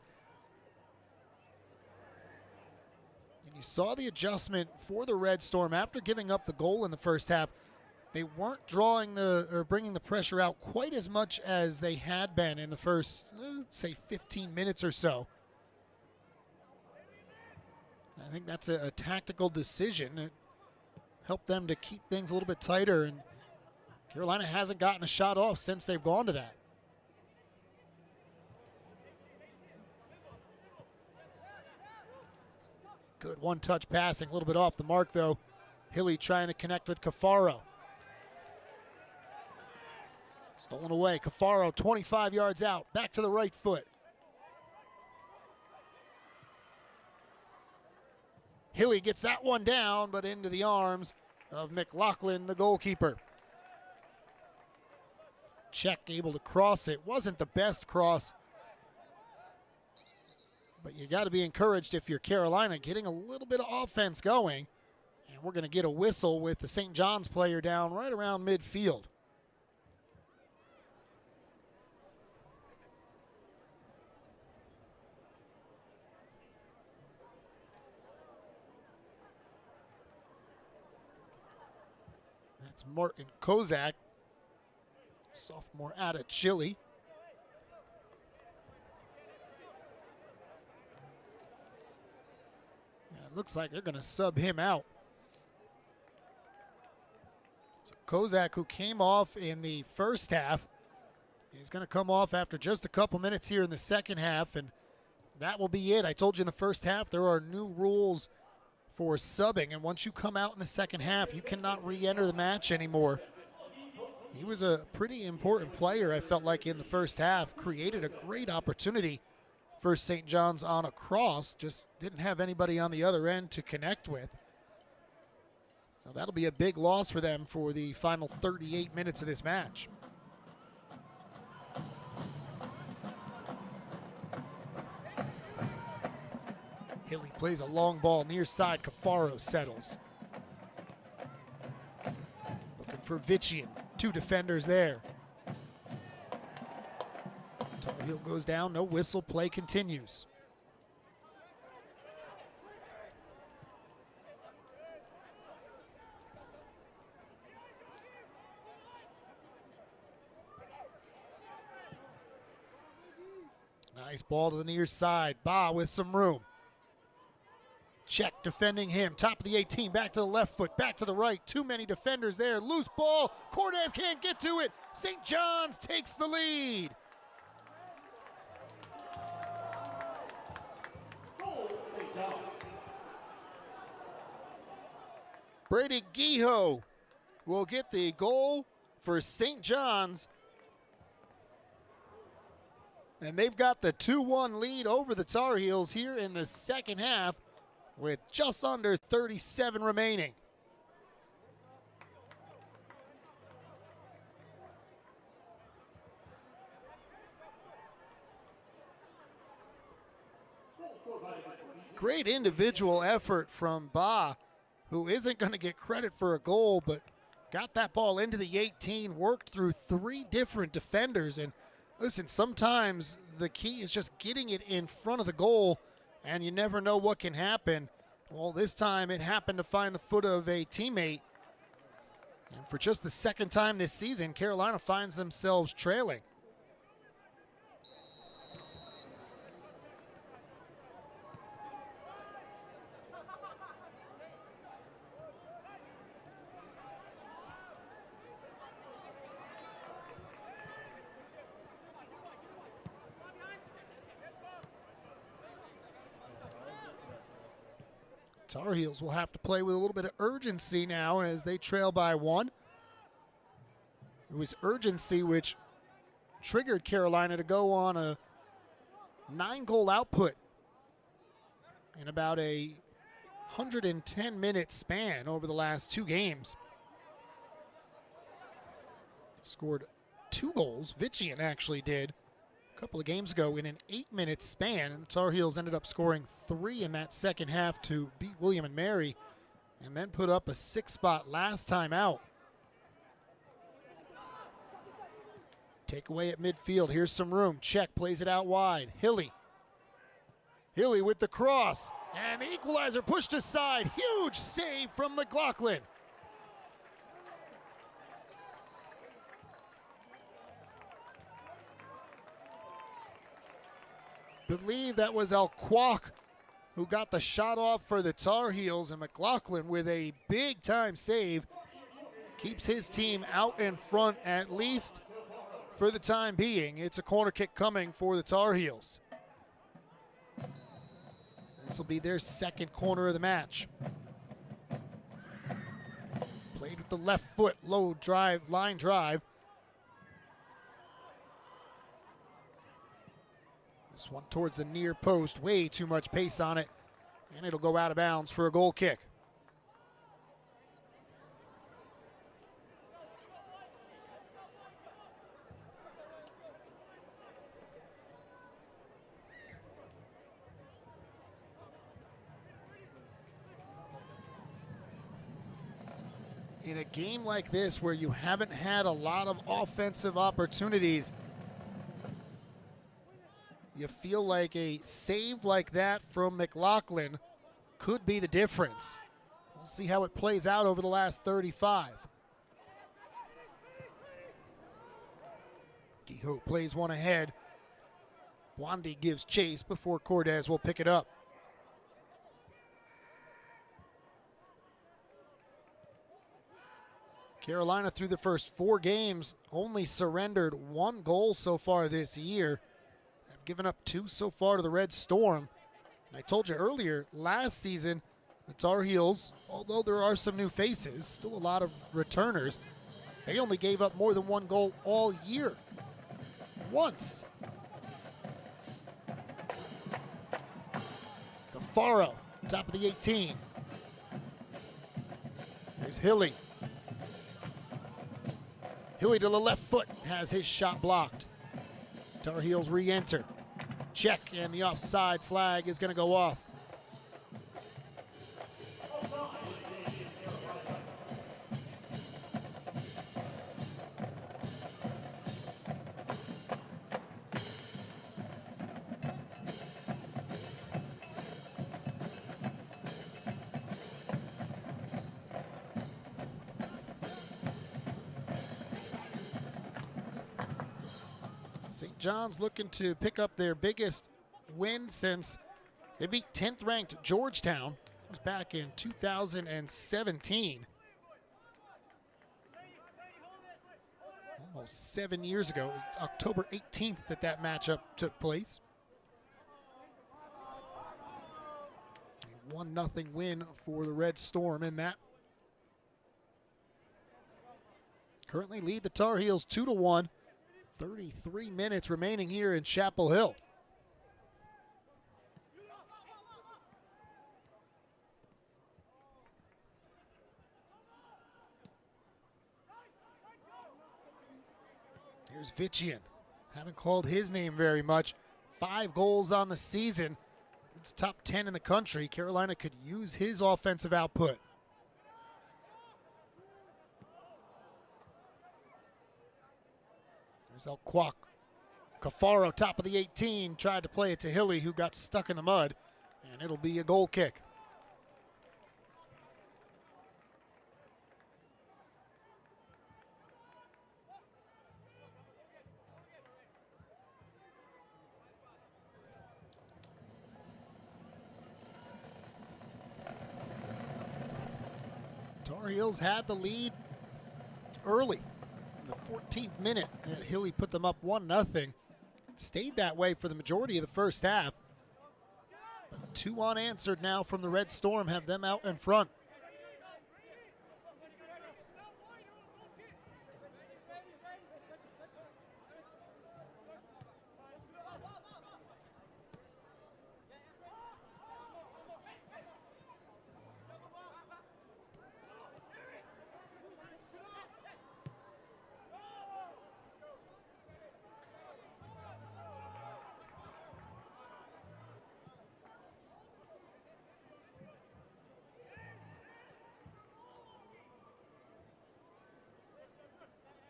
And you saw the adjustment for the Red Storm after giving up the goal in the first half. They weren't drawing or bringing the pressure out quite as much as they had been in the first, say, 15 minutes or so. I think that's a tactical decision. It helped them to keep things a little bit tighter, and Carolina hasn't gotten a shot off since they've gone to that. Good one-touch passing, a little bit off the mark, though. Hilly trying to connect with Cafaro. Stolen away. Cafaro 25 yards out, back to the right foot. Hilly gets that one down, but into the arms of McLaughlin, the goalkeeper. Check able to cross it. Wasn't the best cross But you got to be encouraged if you're Carolina, getting a little bit of offense going. And we're going to get a whistle with the St. John's player down right around midfield. That's Martin Kozak, sophomore out of Chile. And it looks like they're going to sub him out. So Kozak, who came off in the first half, is going to come off after just a couple minutes here in the second half, and that will be it. I told you in the first half there are new rules for subbing, and once you come out in the second half, you cannot re-enter the match anymore. He was a pretty important player, I felt like, in the first half. Created a great opportunity for St. John's on a cross, just didn't have anybody on the other end to connect with. So that'll be a big loss for them for the final 38 minutes of this match. Hilly plays a long ball near side. Cafaro settles. Looking for Vichian. Two defenders there. Tar Heel goes down. No whistle. Play continues. Nice ball to the near side. Ba with some room. Check defending him. Top of the 18. Back to the left foot. Back to the right. Too many defenders there. Loose ball. Cortez can't get to it. St. John's takes the lead. Brady Guijo will get the goal for St. John's. And they've got the 2-1 lead over the Tar Heels here in the second half with just under 37 remaining. Great individual effort from Ba, who isn't going to get credit for a goal, but got that ball into the 18, worked through three different defenders. And listen, sometimes the key is just getting it in front of the goal, and you never know what can happen. Well, this time it happened to find the foot of a teammate. And for just the second time this season, Carolina finds themselves trailing. Tar Heels will have to play with a little bit of urgency now as they trail by one. It was urgency which triggered Carolina to go on a 9-goal output in about a 110-minute span over the last two games. Scored 2 goals. Vichian actually did a couple of games ago in an 8-minute span, and the Tar Heels ended up scoring 3 in that second half to beat William and Mary and then put up a 6-spot last time out. Takeaway at midfield. Here's some room. Check plays it out wide. Hilly with the cross, and the equalizer pushed aside. Huge save from McLaughlin. Believe that was El Kwok who got the shot off for the Tar Heels, and McLaughlin with a big-time save keeps his team out in front, at least for the time being. It's a corner kick coming for the Tar Heels. This will be their second corner of the match. Played with the left foot, low drive, line drive. This one towards the near post, way too much pace on it, and it'll go out of bounds for a goal kick. in a game like this where you haven't had a lot of offensive opportunities, you feel like a save like that from McLaughlin could be the difference. We'll see how it plays out over the last 35. Kehoe plays one ahead. Wandy gives chase before Cordes will pick it up. Carolina, through the first 4 games, only surrendered 1 goal so far this year. Have given up 2 so far to the Red Storm. And I told you earlier, last season, the Tar Heels, although there are some new faces, still a lot of returners, they only gave up more than 1 goal all year. Once. Cafaro, top of the 18. There's Hilly. Hilly to the left foot, has his shot blocked. Tar Heels re-enter. Check, and the offside flag is going to go off. St. John's looking to pick up their biggest win since they beat 10th ranked Georgetown. It was back in 2017. Almost 7 years ago. It was October 18th that matchup took place. A 1-0 win for the Red Storm in that. Currently lead the Tar Heels 2-1. 33 minutes remaining here in Chapel Hill. Here's Vitchian. Haven't called his name very much. 5 goals on the season. It's top 10 in the country. Carolina could use his offensive output. There's Elquak. Cafaro, top of the 18, tried to play it to Hilly, who got stuck in the mud, and it'll be a goal kick. Tar Heels had the lead early. In the 14th minute, Hilly put them up 1-0. Stayed that way for the majority of the first half. But 2 unanswered now from the Red Storm have them out in front.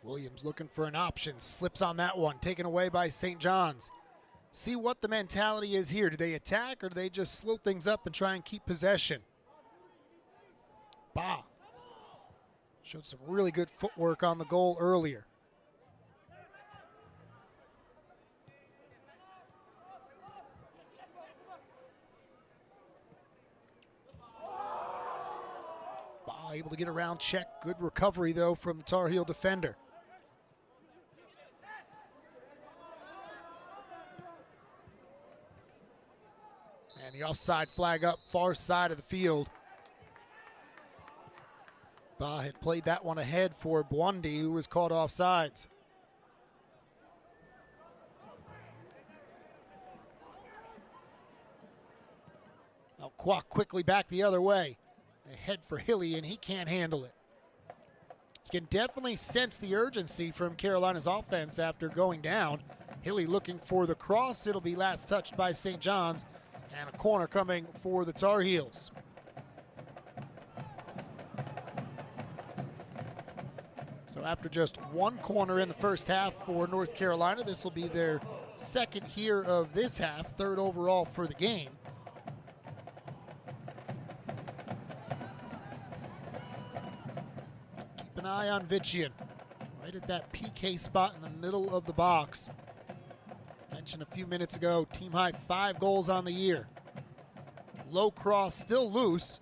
Williams looking for an option, slips on that one, taken away by St. John's. See what the mentality is here. Do they attack or do they just slow things up and try and keep possession? Bah. Showed some really good footwork on the goal earlier. Bah able to get around, check. Good recovery though from the Tar Heel defender. And the offside flag up, far side of the field. Ba had played that one ahead for Bwandi, who was caught offsides. Now Kwok quickly back the other way. Ahead for Hilly, and he can't handle it. You can definitely sense the urgency from Carolina's offense after going down. Hilly looking for the cross. It'll be last touched by St. John's. And a corner coming for the Tar Heels. So after just one corner in the first half for North Carolina, this will be their second here of this half, third overall for the game. Keep an eye on Vitchian, right at that PK spot in the middle of the box. Mentioned a few minutes ago, team high 5 goals on the year. Low cross, still loose.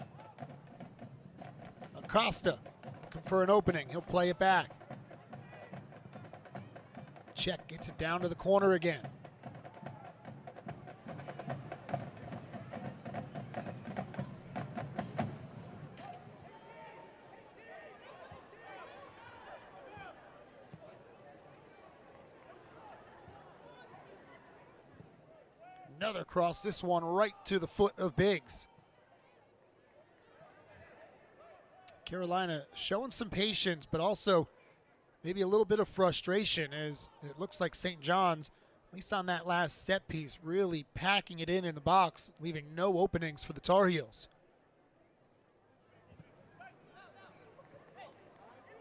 Acosta looking for an opening. He'll play it back. Check gets it down to the corner again. Another cross, this one right to the foot of Biggs. Carolina showing some patience, but also maybe a little bit of frustration, as it looks like St. John's, at least on that last set piece, really packing it in the box, leaving no openings for the Tar Heels.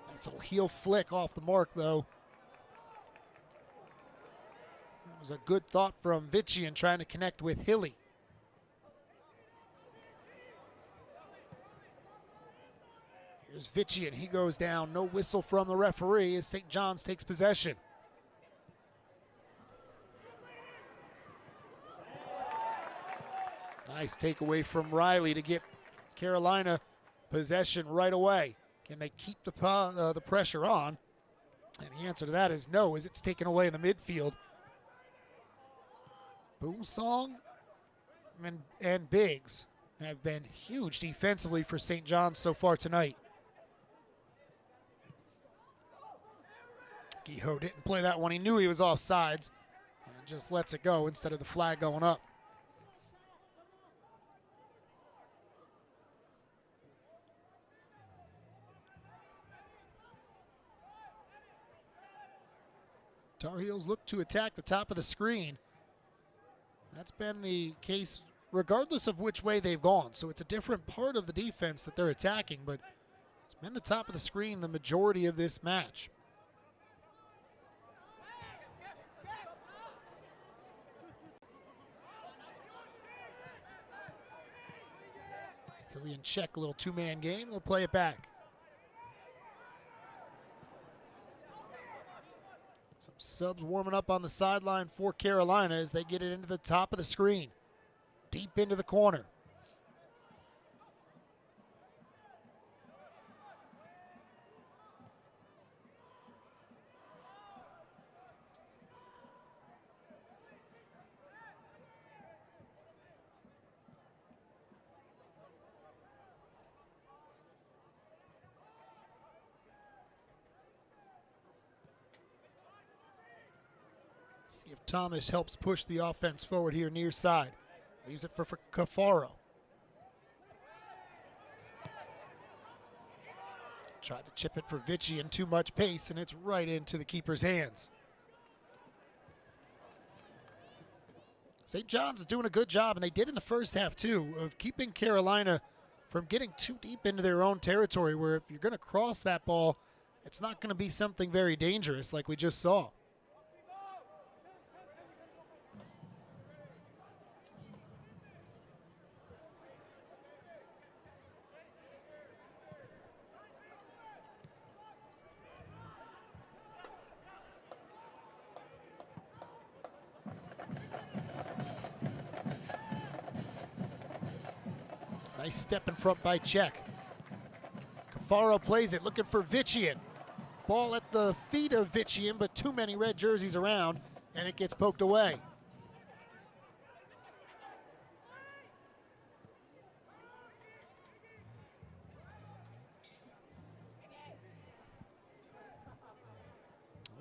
Nice little heel flick off the mark, though. That was a good thought from Vitchian trying to connect with Hilly. Here's Vitchian, he goes down, no whistle from the referee as St. John's takes possession. Nice takeaway from Riley to get Carolina possession right away. Can they keep the pressure on? And the answer to that is no, as it's taken away in the midfield. Boomsong and Biggs have been huge defensively for St. John's so far tonight. Guillot didn't play that one. He knew he was offsides and just lets it go instead of the flag going up. Tar Heels look to attack the top of the screen. That's been the case regardless of which way they've gone. So it's a different part of the defense that they're attacking, but it's been the top of the screen the majority of this match. Hilly and Check, a little two-man game. They'll play it back. Some subs warming up on the sideline for Carolina as they get it into the top of the screen. Deep into the corner. See if Thomas helps push the offense forward here near side. Leaves it for Cafaro. Tried to chip it for Vitchian, too much pace, and it's right into the keeper's hands. St. John's is doing a good job, and they did in the first half too, of keeping Carolina from getting too deep into their own territory, where if you're going to cross that ball, it's not going to be something very dangerous like we just saw. Nice step in front by Czech. Cafaro plays it, looking for Vitchian. Ball at the feet of Vitchian, but too many red jerseys around, and it gets poked away.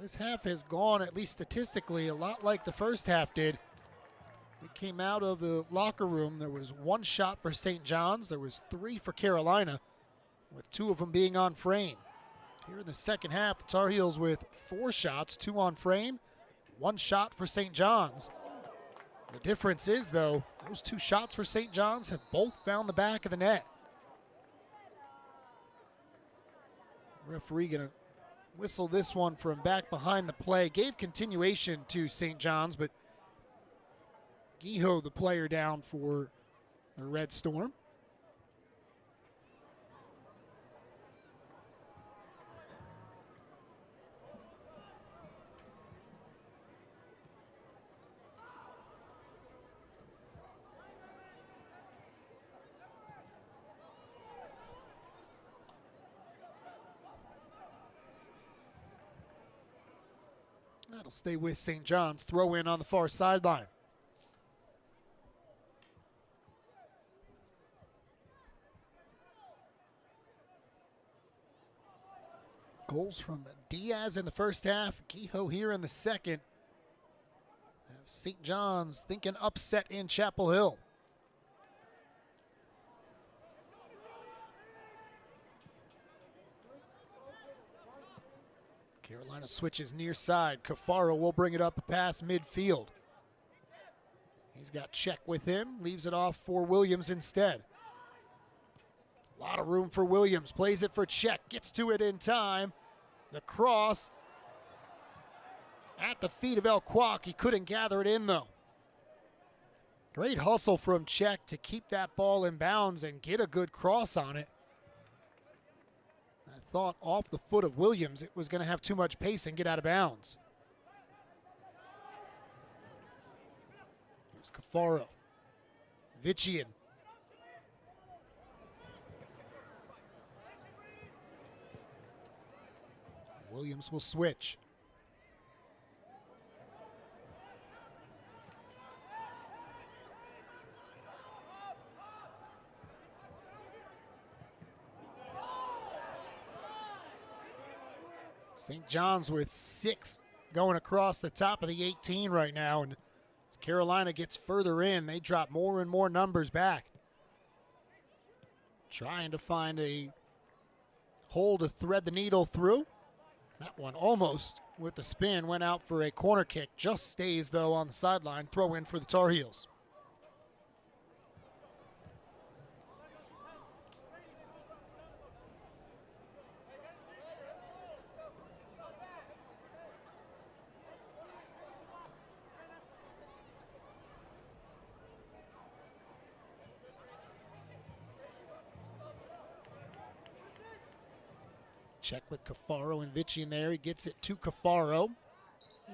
This half has gone, at least statistically, a lot like the first half did. We came out of the locker room. There was one shot for St. John's. There was 3 for Carolina, with 2 of them being on frame. Here in the second half, the Tar Heels with 4 shots, 2 on frame, 1 shot for St. John's. The difference is, though, those 2 shots for St. John's have both found the back of the net. Referee going to whistle this one from back behind the play. Gave continuation to St. John's, but Kehoe, the player, down for the Red Storm. That'll stay with St. John's. Throw in on the far sideline. Goals from Diaz in the first half. Kehoe here in the second. St. John's thinking upset in Chapel Hill. Carolina switches near side. Cafaro will bring it up past midfield. He's got Check with him. Leaves it off for Williams instead. A lot of room for Williams. Plays it for Check. Gets to it in time. The cross at the feet of El Kwok. He couldn't gather it in though. Great hustle from Check to keep that ball in bounds and get a good cross on it. I thought off the foot of Williams it was going to have too much pace and get out of bounds. Here's Cafaro. Vician. Williams will switch. St. John's with 6 going across the top of the 18 right now, and as Carolina gets further in, they drop more and more numbers back. Trying to find a hole to thread the needle through. That one almost, with the spin, went out for a corner kick. Just stays, though, on the sideline. Throw in for the Tar Heels. Check with Cafaro and Vichy in there. He gets it to Cafaro.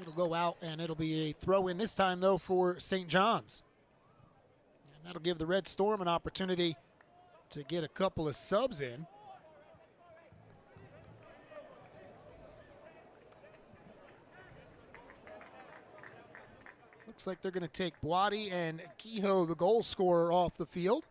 It'll go out, and it'll be a throw-in this time, though, for St. John's. And that'll give the Red Storm an opportunity to get a couple of subs in. Looks like they're going to take Boadi and Kehoe, the goal scorer, off the field.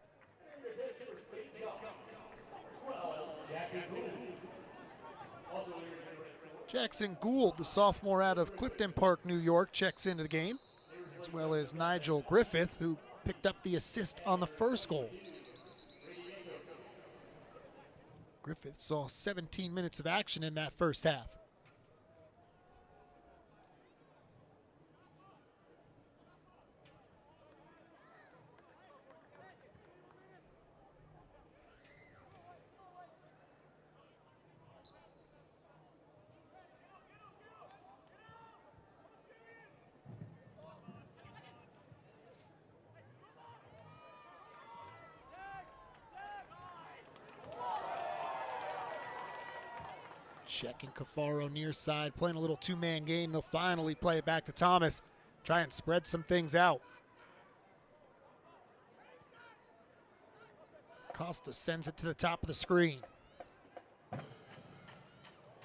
Jackson Gould, the sophomore out of Clifton Park, New York, checks into the game, as well as Nigel Griffith, who picked up the assist on the first goal. Griffith saw 17 minutes of action in that first half. Checking Cafaro near side, playing a little two-man game. They'll finally play it back to Thomas. Try and spread some things out. Costa sends it to the top of the screen.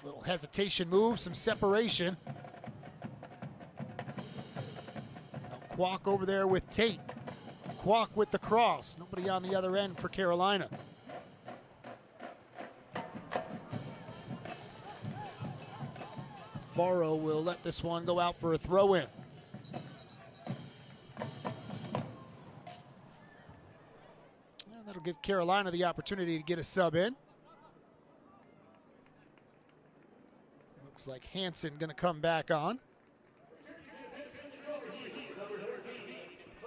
Little hesitation move, some separation. Now Kwok over there with Tate. Kwok with the cross. Nobody on the other end for Carolina. Faro will let this one go out for a throw-in. That'll give Carolina the opportunity to get a sub in. Looks like Hansen going to come back on.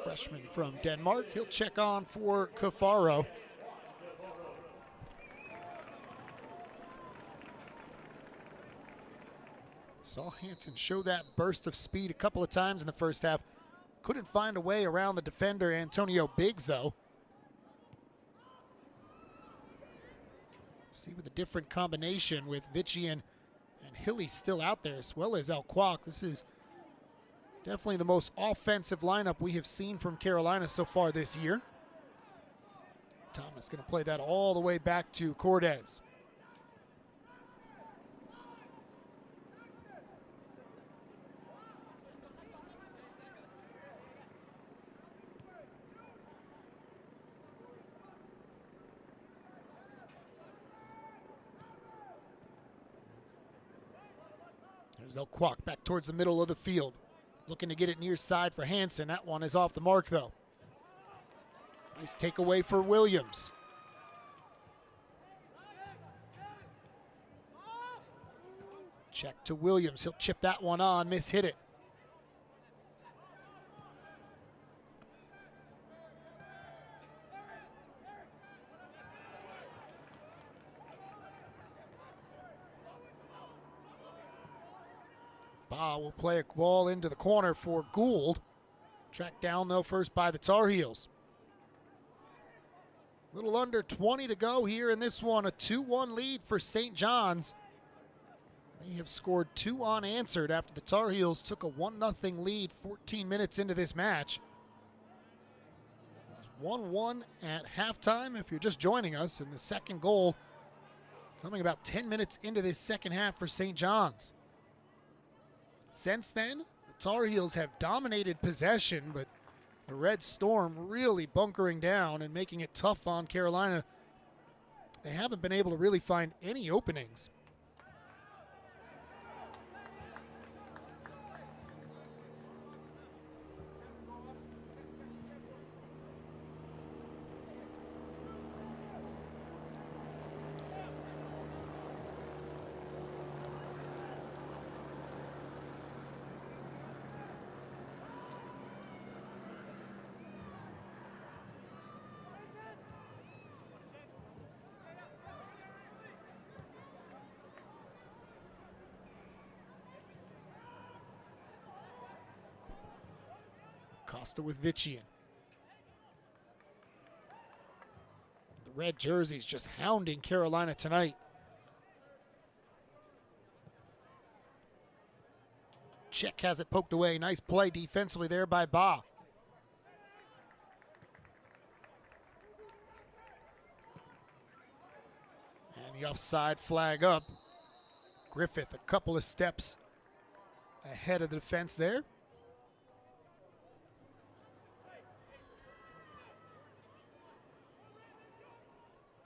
Freshman from Denmark. He'll check on for Cafaro. Saw Hansen show that burst of speed a couple of times in the first half. Couldn't find a way around the defender, Antonio Biggs, though. See with a different combination with Vichian and Hilly still out there, as well as Alquak. This is definitely the most offensive lineup we have seen from Carolina so far this year. Thomas going to play that all the way back to Cordes. There's Alquak back towards the middle of the field. Looking to get it near side for Hansen. That one is off the mark, though. Nice takeaway for Williams. Check to Williams. He'll chip that one on, miss-hit it. Ba will play a ball into the corner for Gould. Tracked down, though, first by the Tar Heels. A little under 20 to go here in this one. A 2-1 lead for St. John's. They have scored 2 unanswered after the Tar Heels took a 1-0 lead 14 minutes into this match. 1-1 at halftime if you're just joining us, and the second goal coming about 10 minutes into this second half for St. John's. Since then, the Tar Heels have dominated possession, but the Red Storm really bunkering down and making it tough on Carolina. They haven't been able to really find any openings. Costa with Vichian. The red jerseys just hounding Carolina tonight. Check has it poked away. Nice play defensively there by Ba. And the offside flag up. Griffith a couple of steps ahead of the defense there.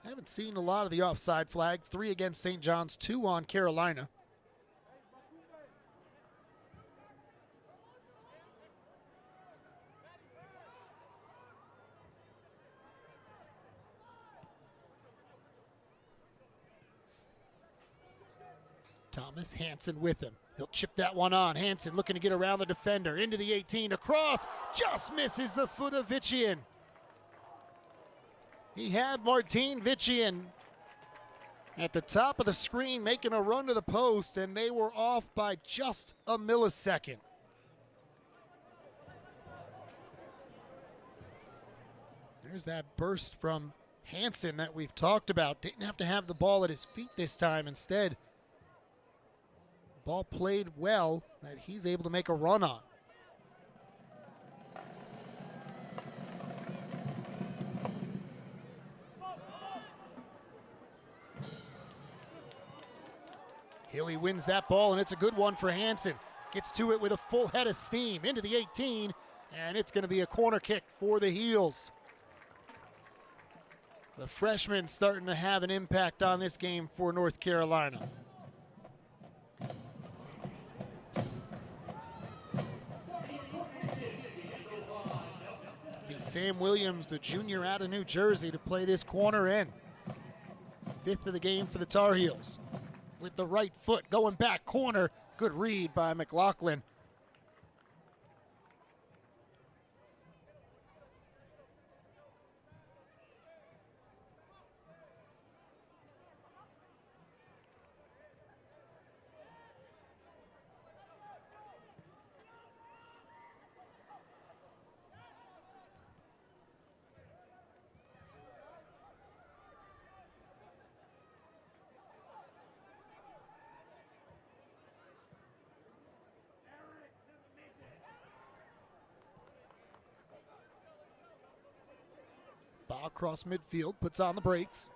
Haven't seen a lot of the offside flag. 3 against St. John's, 2 on Carolina. Thomas, Hansen with him. He'll chip that one on. Hansen looking to get around the defender. Into the 18, across. Just misses the foot of Vichian. He had Martin Vichian at the top of the screen making a run to the post, and they were off by just a millisecond. There's that burst from Hansen that we've talked about. Didn't have to have the ball at his feet this time. Instead, the ball played well that he's able to make a run on. Hilly wins that ball, and it's a good one for Hansen. Gets to it with a full head of steam into the 18, and it's going to be a corner kick for the Heels. The freshman starting to have an impact on this game for North Carolina. Be Sam Williams, the junior out of New Jersey, to play this corner in. 5th of the game for the Tar Heels. With the right foot going back corner. Good read by McLaughlin. Ball across midfield, puts on the brakes.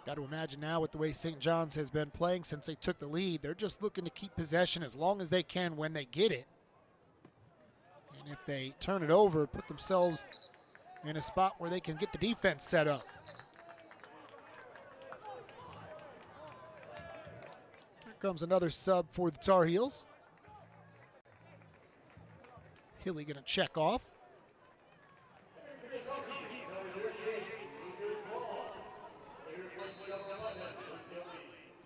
Got to imagine now with the way St. John's has been playing since they took the lead, they're just looking to keep possession as long as they can when they get it. And if they turn it over, put themselves in a spot where they can get the defense set up. Here comes another sub for the Tar Heels. Hilly going to check off.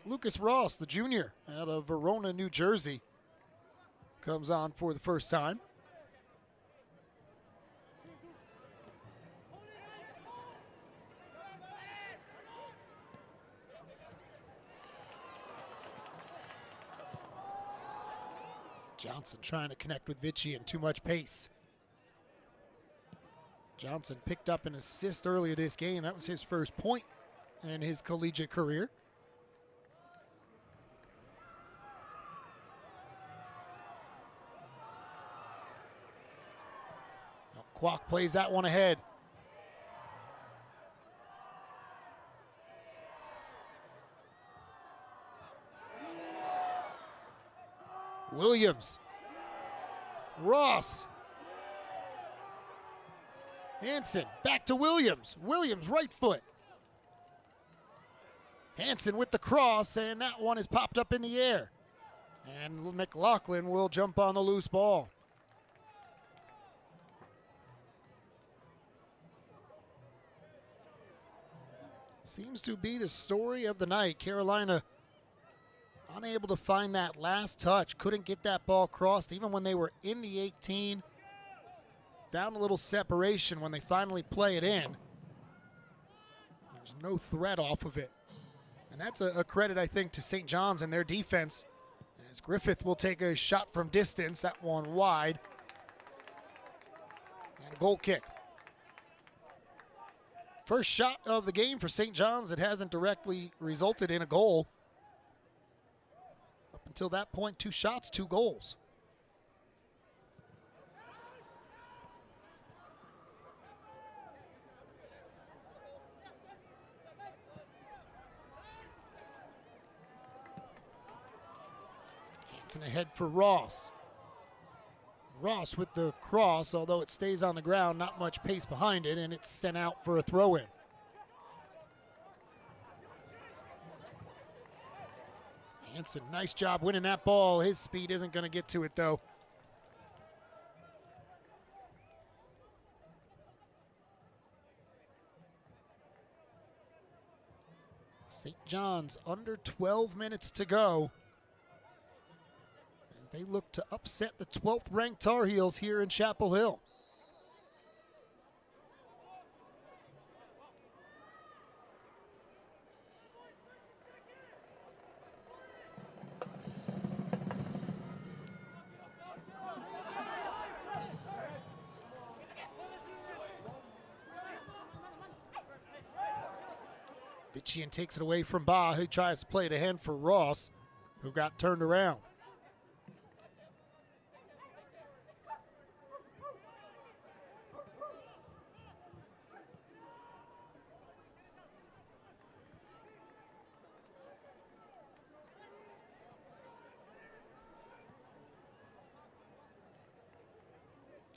Lucas Ross, the junior, out of Verona, New Jersey, comes on for the first time. Johnson trying to connect with Vici and too much pace. Johnson picked up an assist earlier this game. That was his first point in his collegiate career. Kwok plays that one ahead. Williams. Ross. Hansen back to Williams. Williams right foot. Hansen with the cross, and that one is popped up in the air. And McLaughlin will jump on the loose ball. Seems to be the story of the night. Carolina unable to find that last touch. Couldn't get that ball crossed even when they were in the 18. Found a little separation when they finally play it in. There's no threat off of it. And that's a credit, I think, to St. John's and their defense. As Griffith will take a shot from distance. That one wide. And a goal kick. First shot of the game for St. John's. It hasn't directly resulted in a goal. Up until that point, 2 shots, 2 goals. Hansen ahead for Ross. Ross with the cross, although it stays on the ground, not much pace behind it, and it's sent out for a throw-in. Hansen, nice job winning that ball. His speed isn't going to get to it, though. St. John's under 12 minutes to go. They look to upset the 12th ranked Tar Heels here in Chapel Hill. Vichian takes it away from Ba, who tries to play it ahead for Ross, who got turned around.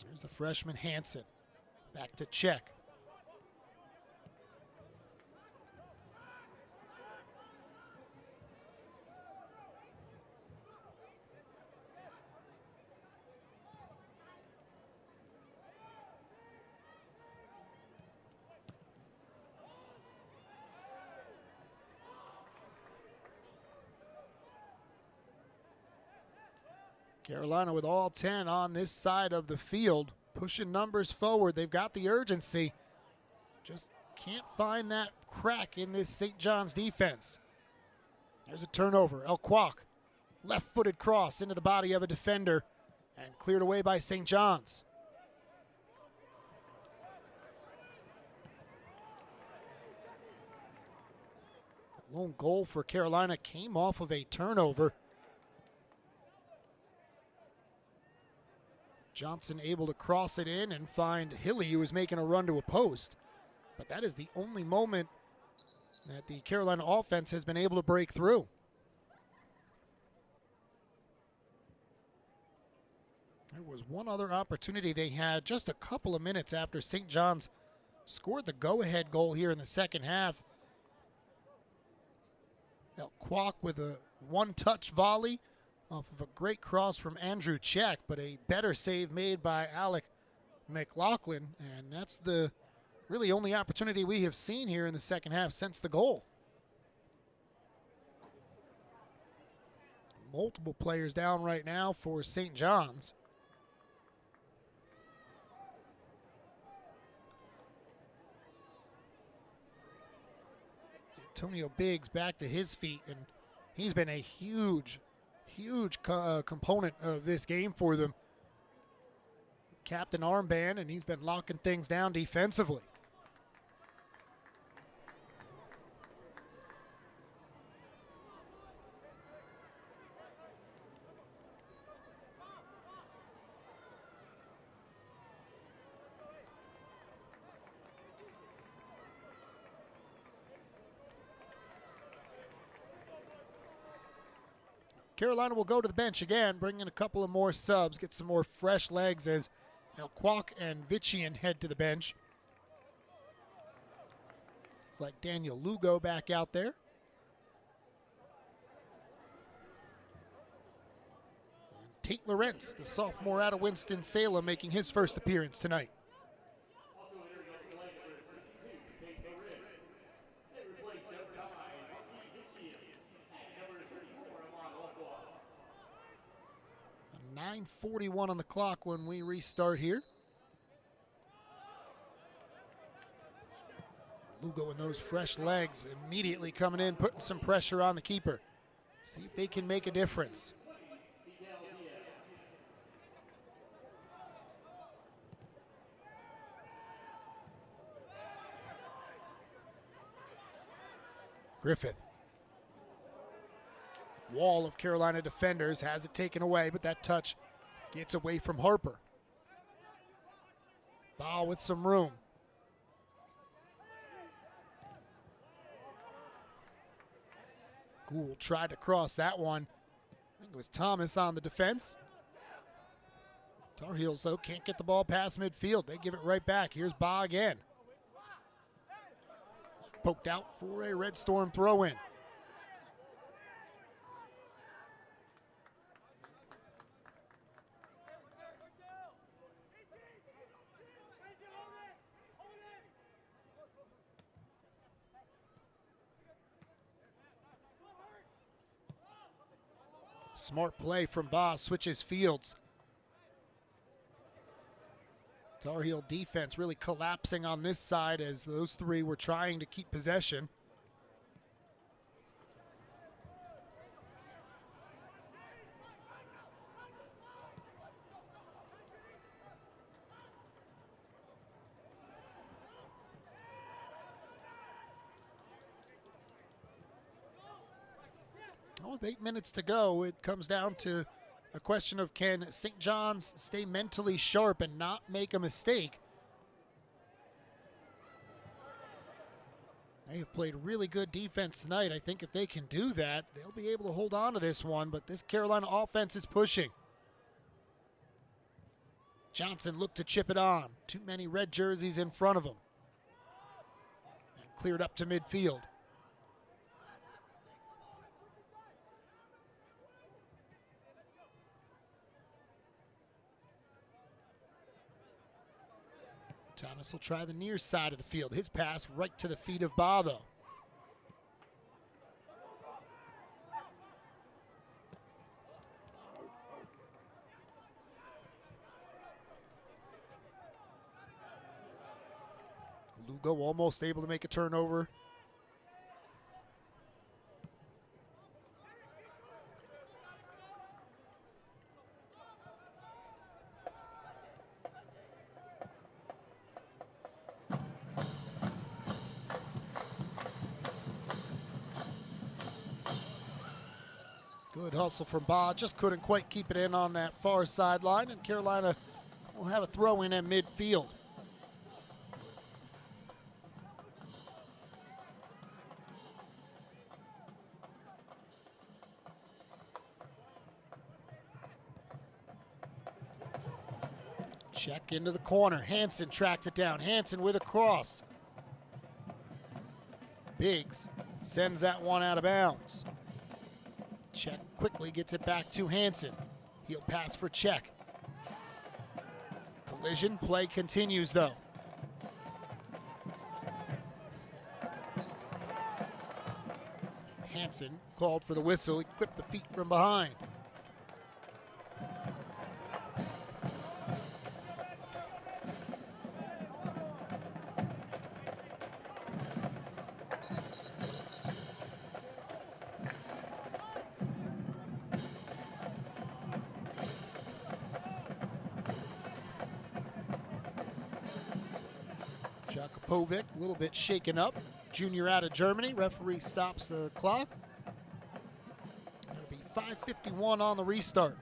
Here's the freshman Hansen. Back to check. Carolina with all 10 on this side of the field, pushing numbers forward. They've got the urgency. Just can't find that crack in this St. John's defense. There's a turnover. El Kwok, left-footed cross into the body of a defender and cleared away by St. John's. The lone goal for Carolina came off of a turnover. Johnson able to cross it in and find Hilly, who was making a run to a post. But that is the only moment that the Carolina offense has been able to break through. There was one other opportunity they had just a couple of minutes after St. John's scored the go-ahead goal here in the second half. They'll Kwok with a one-touch volley off of a great cross from Andrew Check, but a better save made by Alec McLaughlin, and that's the really only opportunity we have seen here in the second half since the goal. Multiple players down right now for St. John's. Antonio Biggs back to his feet, and he's been a huge component of this game for them. Captain armband, and he's been locking things down defensively. Carolina will go to the bench again, bring in a couple of more subs, get some more fresh legs as Kwok and Vichian head to the bench. It's like Daniel Lugo back out there. And Tate Lawrence, the sophomore out of Winston-Salem, making his first appearance tonight. .941 on the clock when we restart here. Lugo and those fresh legs immediately coming in, putting some pressure on the keeper. See if they can make a difference. Griffith. Wall of Carolina defenders has it taken away, but that touch gets away from Harper. Ball with some room. Gould tried to cross that one. I think it was Thomas on the defense. Tar Heels, though, can't get the ball past midfield. They give it right back. Here's Ba again. Poked out for a Red Storm throw-in. Smart play from Ba, switches fields. Tar Heel defense really collapsing on this side as those three were trying to keep possession. With 8 minutes to go, it comes down to a question of can St. John's stay mentally sharp and not make a mistake. They have played really good defense tonight. I think if they can do that, they'll be able to hold on to this one, but this Carolina offense is pushing. Johnson looked to chip it on. Too many red jerseys in front of him. And cleared up to midfield. Thomas will try the near side of the field. His pass right to the feet of Ba, though. Lugo almost able to make a turnover. Good hustle from Ba, just couldn't quite keep it in on that far sideline, and Carolina will have a throw in at midfield. Check into the corner. Hansen tracks it down. Hansen with a cross. Biggs sends that one out of bounds. Check quickly gets it back to Hansen. He'll pass for Check. Collision play continues though. Hansen called for the whistle. He clipped the feet from behind. Jakupovic, a little bit shaken up. Junior out of Germany. Referee stops the clock. It'll be 5:51 on the restart.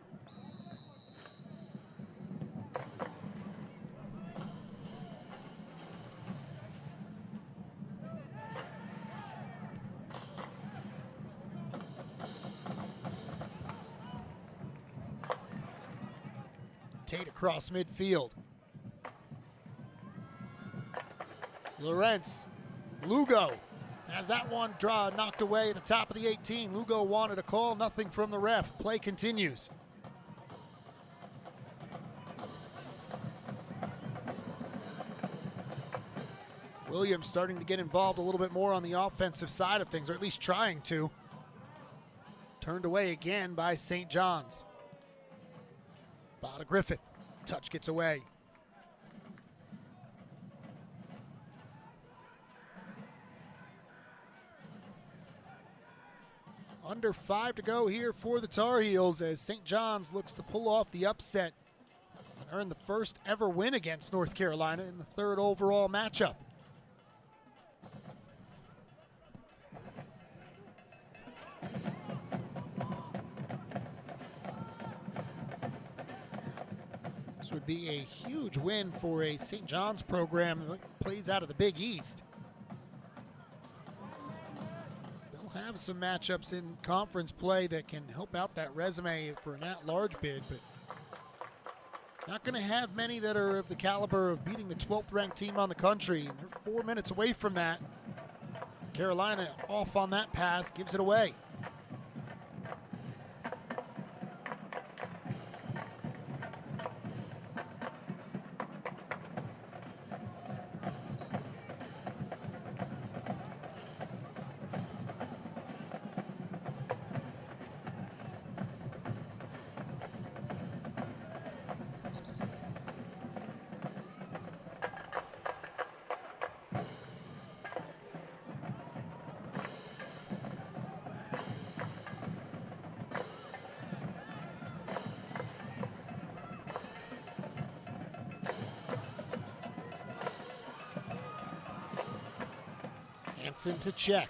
Tate across midfield. Lawrence, Lugo has that one knocked away at the top of the 18. Lugo wanted a call, nothing from the ref. Play continues. Williams starting to get involved a little bit more on the offensive side of things, or at least trying to. Turned away again by St. John's. Bada Griffith, touch gets away. Under 5 to go here for the Tar Heels as St. John's looks to pull off the upset and earn the first ever win against North Carolina in the 3rd overall matchup. This would be a huge win for a St. John's program that plays out of the Big East. Have some matchups in conference play that can help out that resume for an at-large bid, but not going to have many that are of the caliber of beating the 12th ranked team on the country. And they're 4 minutes away from that. Carolina off on that pass, gives it away. Hansen to Check.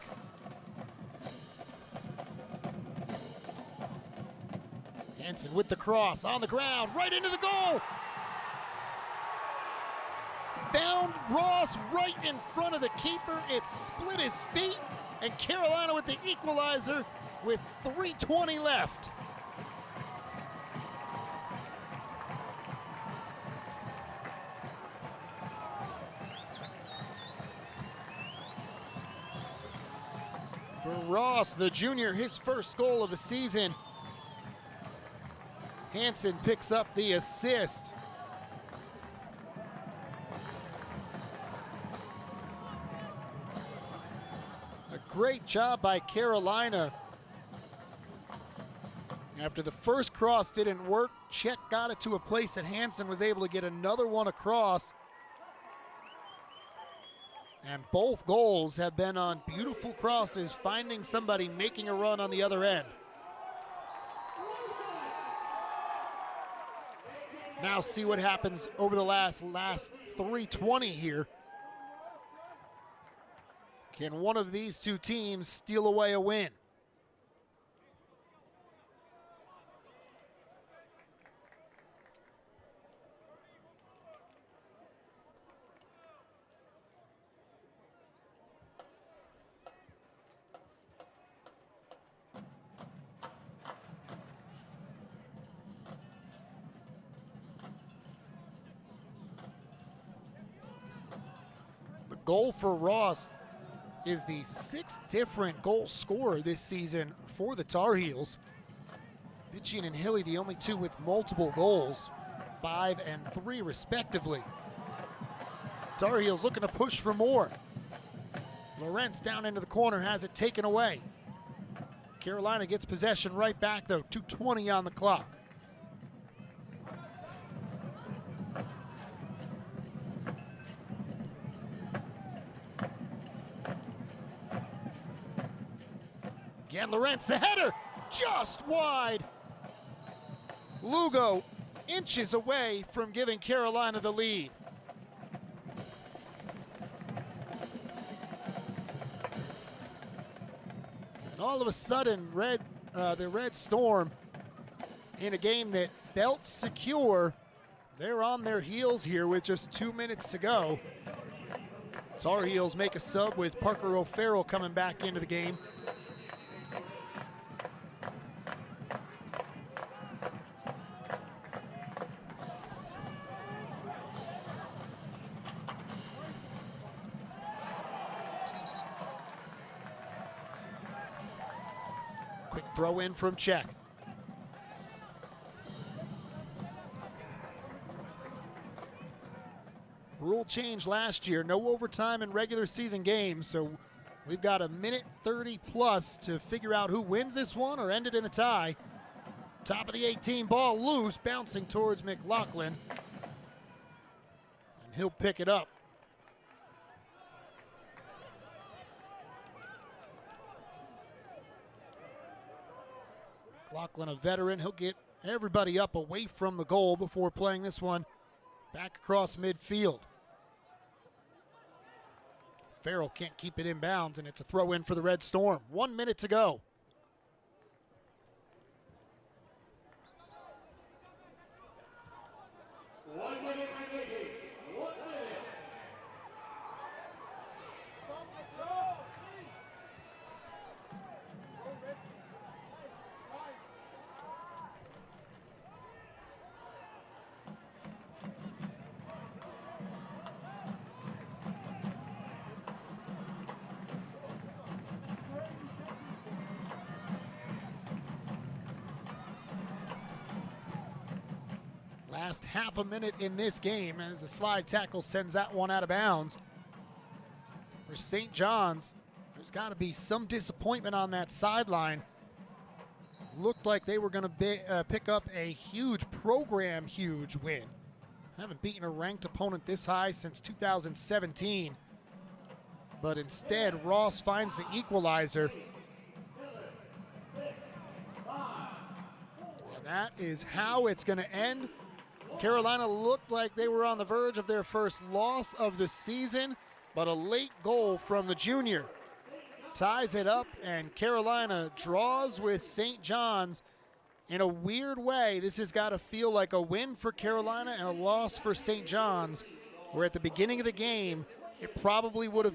Hansen with the cross on the ground, right into the goal. Found Ross right in front of the keeper. It split his feet, and Carolina with the equalizer with 3:20 left. For Ross, the junior, his first goal of the season. Hansen picks up the assist. A great job by Carolina. After the first cross didn't work, Chet got it to a place that Hansen was able to get another one across. And both goals have been on beautiful crosses, finding somebody making a run on the other end. Now see what happens over the last 3:20 here. Can one of these two teams steal away a win? goal for Ross is the 6th different goal scorer this season for the Tar Heels. Vitchian and Hilly the only 2 with multiple goals, 5 and 3 respectively. Tar Heels looking to push for more. Lorentz down into the corner, has it taken away. Carolina gets possession right back though, 2:20 on the clock. Again, Lorentz, the header, just wide. Lugo inches away from giving Carolina the lead. And all of a sudden, the Red Storm, in a game that felt secure, they're on their heels here with just 2 minutes to go. Tar Heels make a sub with Parker O'Farrell coming back into the game. Quick throw in from Czech. Rule change last year, no overtime in regular season games, so we've got a minute 30 plus to figure out who wins this one or end it in a tie. Top of the 18, ball loose, bouncing towards McLaughlin. And he'll pick it up. McLaughlin, a veteran, he'll get everybody up away from the goal before playing this one back across midfield. Farrell can't keep it in bounds, and it's a throw in for the Red Storm. 1 minute to go. Last half a minute in this game as the slide tackle sends that one out of bounds. For St. John's, there's got to be some disappointment on that sideline. Looked like they were going to pick up a huge win. Haven't beaten a ranked opponent this high since 2017. But instead, Ross finds the equalizer. And that is how it's going to end. Carolina looked like they were on the verge of their first loss of the season, but a late goal from the junior ties it up, and Carolina draws with St. John's. In a weird way, this has got to feel like a win for Carolina and a loss for St. John's, where at the beginning of the game, it probably would have